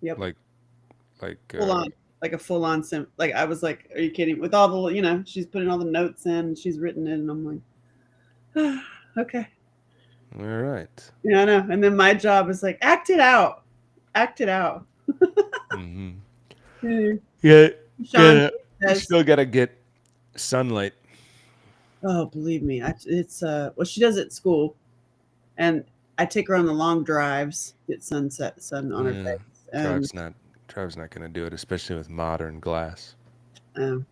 Yep. Like like Full on. Like a full on like I was like, are you kidding? With all the she's putting all the notes in, she's written it, and I'm like, okay. all right. Yeah, I know. And then my job is like, act it out. Act it out. Mm-hmm. Yeah. Yeah. Sean You says, still gotta get sunlight. oh, believe me, it's well, she does it at school, and I take her on the long drives, get sun on her Yeah. face, and Travis not Travis not gonna do it, especially with modern glass. um,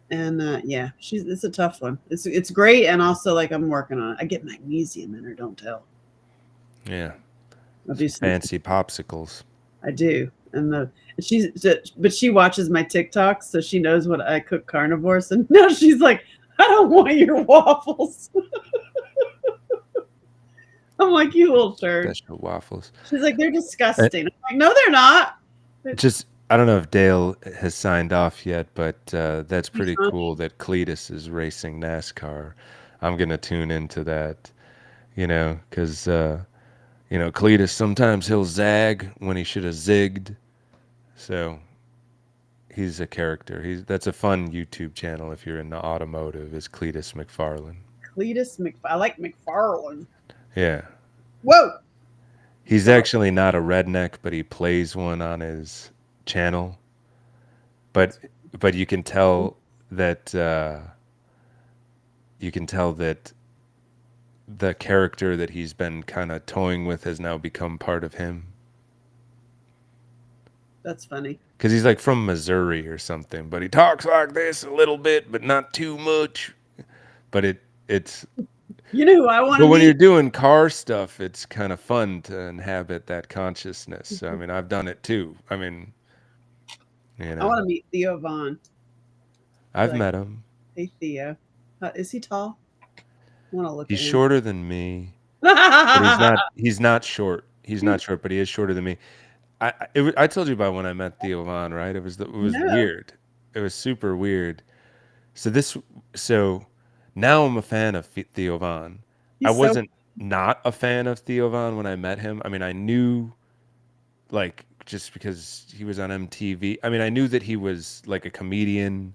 yeah, it's a tough one. It's great, and also like I'm working on it. I get magnesium in her. Don't tell. Yeah. I'll do Some some. fancy popsicles. I do, but she watches my TikToks, so she knows what I cook carnivores, and now she's like, I don't want your waffles. I'm like, you little turd. Special waffles. She's like, they're Uh, disgusting. I'm like, no, they're not. Just I don't know if Dale has signed off yet, but that's He's pretty on. cool that Cletus is racing NASCAR. I'm gonna tune into that, because Cletus sometimes he'll zag when he should have zigged. So he's a character. That's a fun YouTube channel if you're into automotive. Is Cletus McFarlane? I like McFarland. Yeah, Whoa. he's So actually not a redneck, but he plays one on his channel. But you can tell that you can tell that the character that he's been kind of toying with has now become part of him. That's funny. Because he's like from Missouri or something, but he talks like this a little bit, but not too much. But it's You know who I want but to when you're meet? doing car stuff, it's kind of fun to inhabit that consciousness. So, I mean, I've done it too. I mean, you I know, want to meet Theo Vaughn. Be I've like, met him. hey Theo, is he tall? I want to look He's at him. shorter than me, but he's not short. He's not short, but he is shorter than me. I told you about when I met Theo Von, right? It was No, weird. It was super weird. So this so now I'm a fan of Theo Von. I he's so wasn't not a fan of Theo Von when I met him. I mean, I knew like just because he was on MTV. I mean, I knew that he was like a comedian,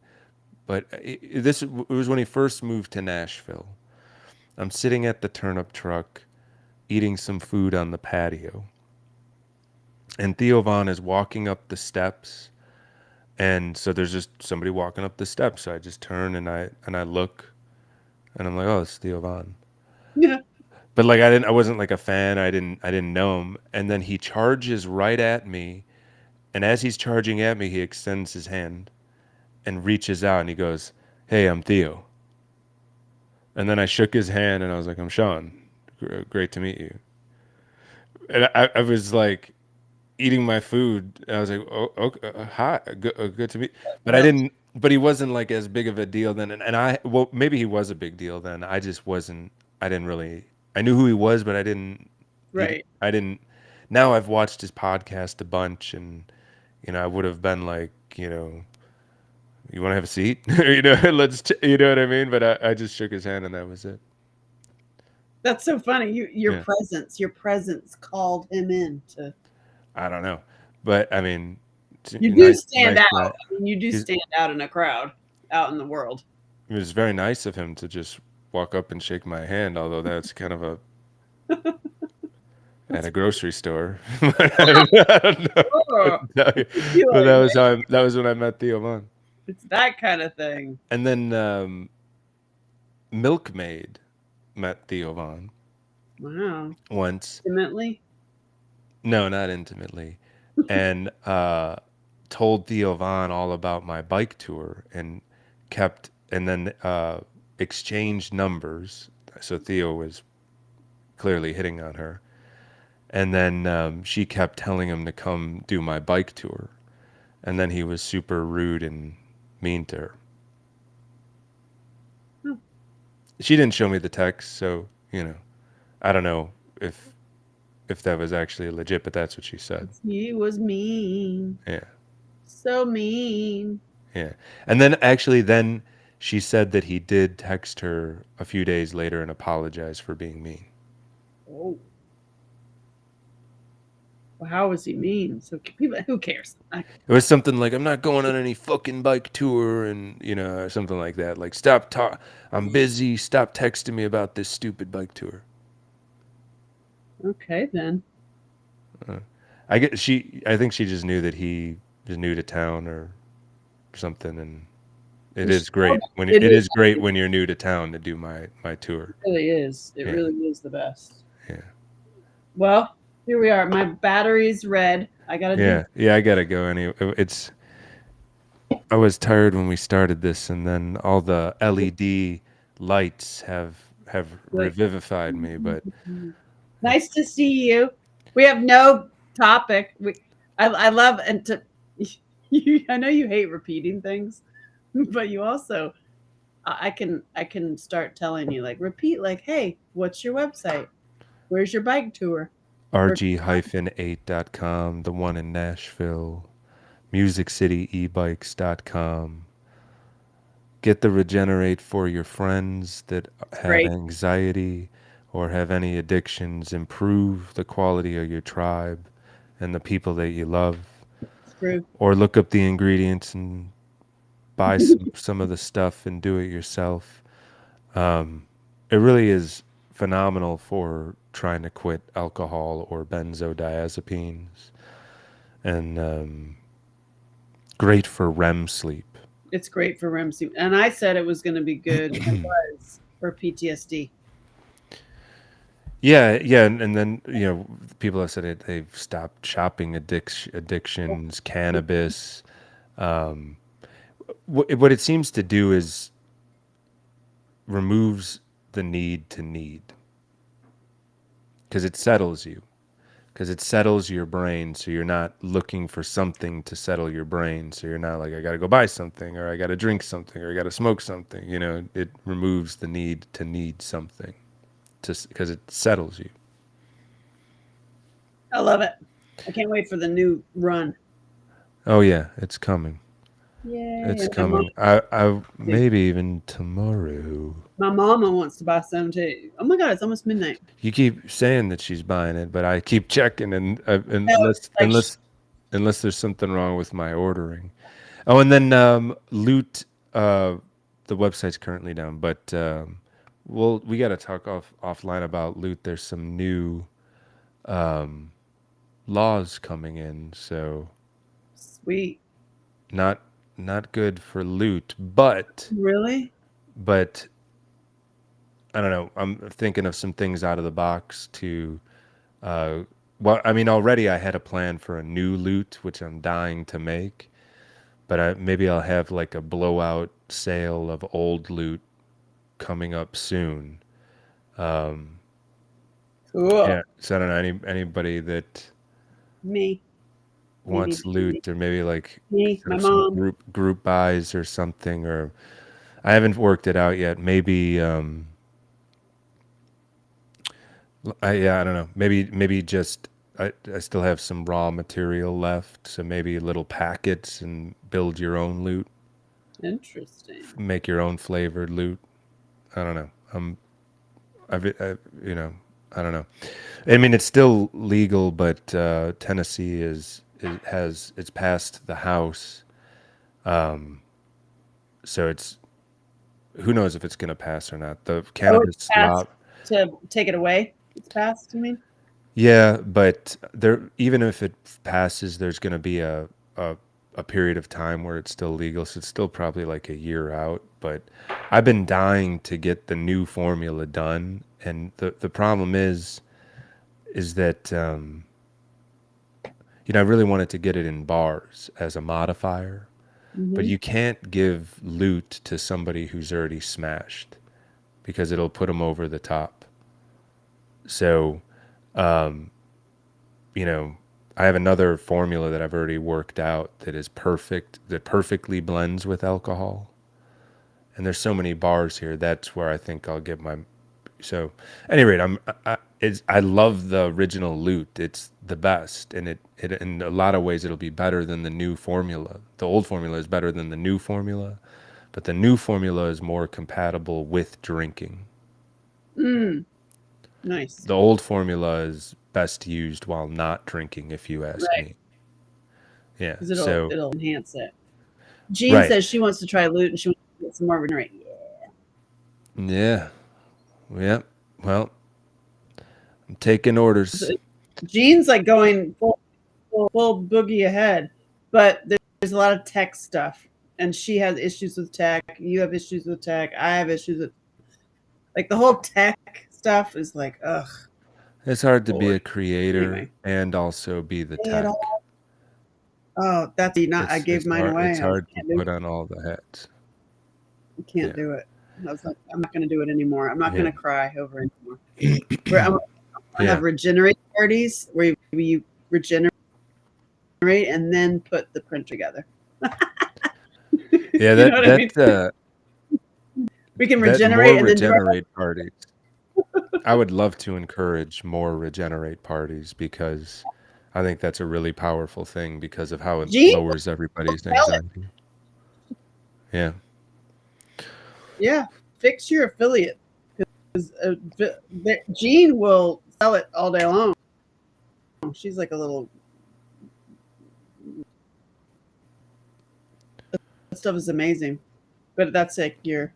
but it was when he first moved to Nashville. I'm sitting at the turnip truck eating some food on the patio, and Theo Von is walking up the steps. And so there's just somebody walking up the steps. So I just turn and I look and I'm like, oh, it's Theo Von. yeah. But like I wasn't like a fan. I didn't know him. And then he charges right at me. And as he's charging at me, he extends his hand and reaches out and he goes, "Hey, I'm Theo." And then I shook his hand and I was like, "I'm Sean. Great to meet you." And I was like eating my food. And I was like, "Oh, okay, hi, good to meet." But I Well, didn't. But he wasn't like as big of a deal then. And I, well, maybe he was a big deal then. I just wasn't. I didn't really. I knew who he was, but I didn't. right. I didn't. Now I've watched his podcast a bunch, and I would have been like, you want to have a seat? You know what I mean? But I just shook his hand and that was it. That's so funny. Yeah. Your presence called him in to. I don't know. But I mean, You do nice, stand nice out. guy. I mean, you do He's, stand out in a crowd, out in the world. it was very nice of him to just walk up and shake my hand, although that's kind of a at That's a grocery store. I don't know what oh, to tell you. you But like, that was when I met Theo Von. it's that kind of thing. And then Milkmaid met Theo Von Wow. once. Intimately? No, not intimately. And told Theo Von all about my bike tour and then exchanged numbers. So Theo was clearly hitting on her. And then she kept telling him to come do my bike tour. And then he was super rude and mean to her. Hmm. She didn't show me the text, so, I don't know if that was actually legit, but that's what she said. He was mean. Yeah. So mean. Yeah. And then actually then she said that he did text her a few days later and apologize for being mean. Oh. Well, how was he mean? So people, who cares? It was something like, I'm not going on any fucking bike tour and, something like that. Like, I'm busy. Stop texting me about this stupid bike tour. Okay, then. I think she just knew that he was new to town or something. And Well, it is great when you're new to town to do my tour. it really is. It Yeah. really is the best. Yeah. Well, here we are. My battery's red. I got to do. Yeah. Yeah. I got to go anyway. I was tired when we started this, and then all the LED lights have Like, revivified me. But nice to see you. We have no topic. I love and to. I know you hate repeating things, but you also I can start telling you like repeat like, hey, what's your website? Where's your bike tour? Where, rg-8.com, the one in Nashville, musiccityebikes.com. Get the Regenerate for your friends that have great. anxiety or have any addictions. Improve the quality of your tribe and the people that you love. It's true. Or look up the ingredients and buy some of the stuff and do it yourself. It really is phenomenal for trying to quit alcohol or benzodiazepines, and great for REM sleep. It's great for REM sleep, and I said it was going to be good. It was for PTSD. Yeah, yeah, and then people have said they've stopped shopping Oh, addictions, cannabis. Um, what it seems to do is removes the need to need because it settles you. Because it settles your brain, so you're not looking for something to settle your brain. So you're not like, I got to go buy something, or I got to drink something, or I got to smoke something. It removes the need to need something, just because it settles you. I love it. I can't wait for the new run. Oh yeah, it's coming. Yay! It's And my mom coming. I too. maybe even tomorrow. My mama wants to buy some too. Oh my god, it's almost midnight. You keep saying that she's buying it, but I keep checking, and No, unless like there's something wrong with my ordering. Oh, and then Loot, the website's currently down, but we got to talk offline about Loot. There's some new um, laws coming in, so sweet. not not good for Loot, Really? but I don't know. I'm thinking of some things out of the box to. Uh, well, I mean, already I had a plan for a new Loot, which I'm dying to make, but maybe I'll have like a blowout sale of old Loot coming up soon. Um, Cool. yeah, so I don't know anybody that Me. Me, me, wants me, me. loot, or maybe like Me. set My up some mom. group buys or something. Or I haven't worked it out yet. Maybe yeah, I don't know. Maybe just I still have some raw material left, so maybe little packets and build your own loot, Interesting. make your own flavored loot. I don't know. I you know I don't know. I mean, it's still legal, but Tennessee it's passed the House, um, so it's who knows if it's going to pass or not. The Oh, it's cannabis law, passed to take it away. It's passed. I mean, yeah, but there even if it passes, there's going to be a a period of time where it's still legal, so it's still probably like a year out. But I've been dying to get the new formula done, and the problem is that. I really wanted to get it in bars as a modifier, but hmm you can't give loot to somebody who's already smashed because it'll put them over the top. So, um, you know, I have another formula that I've already worked out that is perfect, that perfectly blends with alcohol. And there's so many bars here. That's where I think I'll get my. So, at any rate, I love the original loot. It's the best, and it in a lot of ways it'll be better than the new formula. The old formula is better than the new formula, but the new formula is more compatible with drinking. Mm, nice. The old formula is best used while not drinking, if you ask Right. me. Yeah. Because So it'll enhance it. Jean right. says she wants to try loot and she wants to get some more regenerate. Yeah. Yeah. Yeah. Well, I'm taking orders. So Jean's like going full boogie ahead, but there's a lot of tech stuff, and she has issues with tech. You have issues with tech. I have issues with like the whole tech stuff is like ugh, It's hard to be Lord. a creator Anyway, and also be the it tech. all. Oh, that's not. I gave mine It's away. I was hard like, to can't do put it. on all the hats. I can't Yeah. do it. I was like, I'm not going to do it anymore. I'm not going Yeah. to cry over it anymore. I'm going to have Yeah. regenerate parties where you regenerate and then put the print together. Yeah, You know what I mean? We can that more regenerate and then do our. regenerate parties. I would love to encourage more regenerate parties because I think that's a really powerful thing because of how it Gene lowers everybody's sell it. anxiety. Yeah. Yeah, fix your affiliate. Gene will sell it all day long. She's like a little. That stuff is amazing, but that's like your.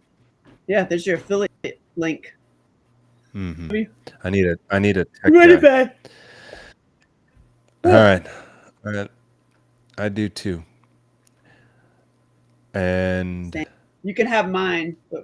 Yeah, there's your affiliate link. Hmm. You I need a tech ready, guy. babe? All right. All right. I do too. And You can have mine, but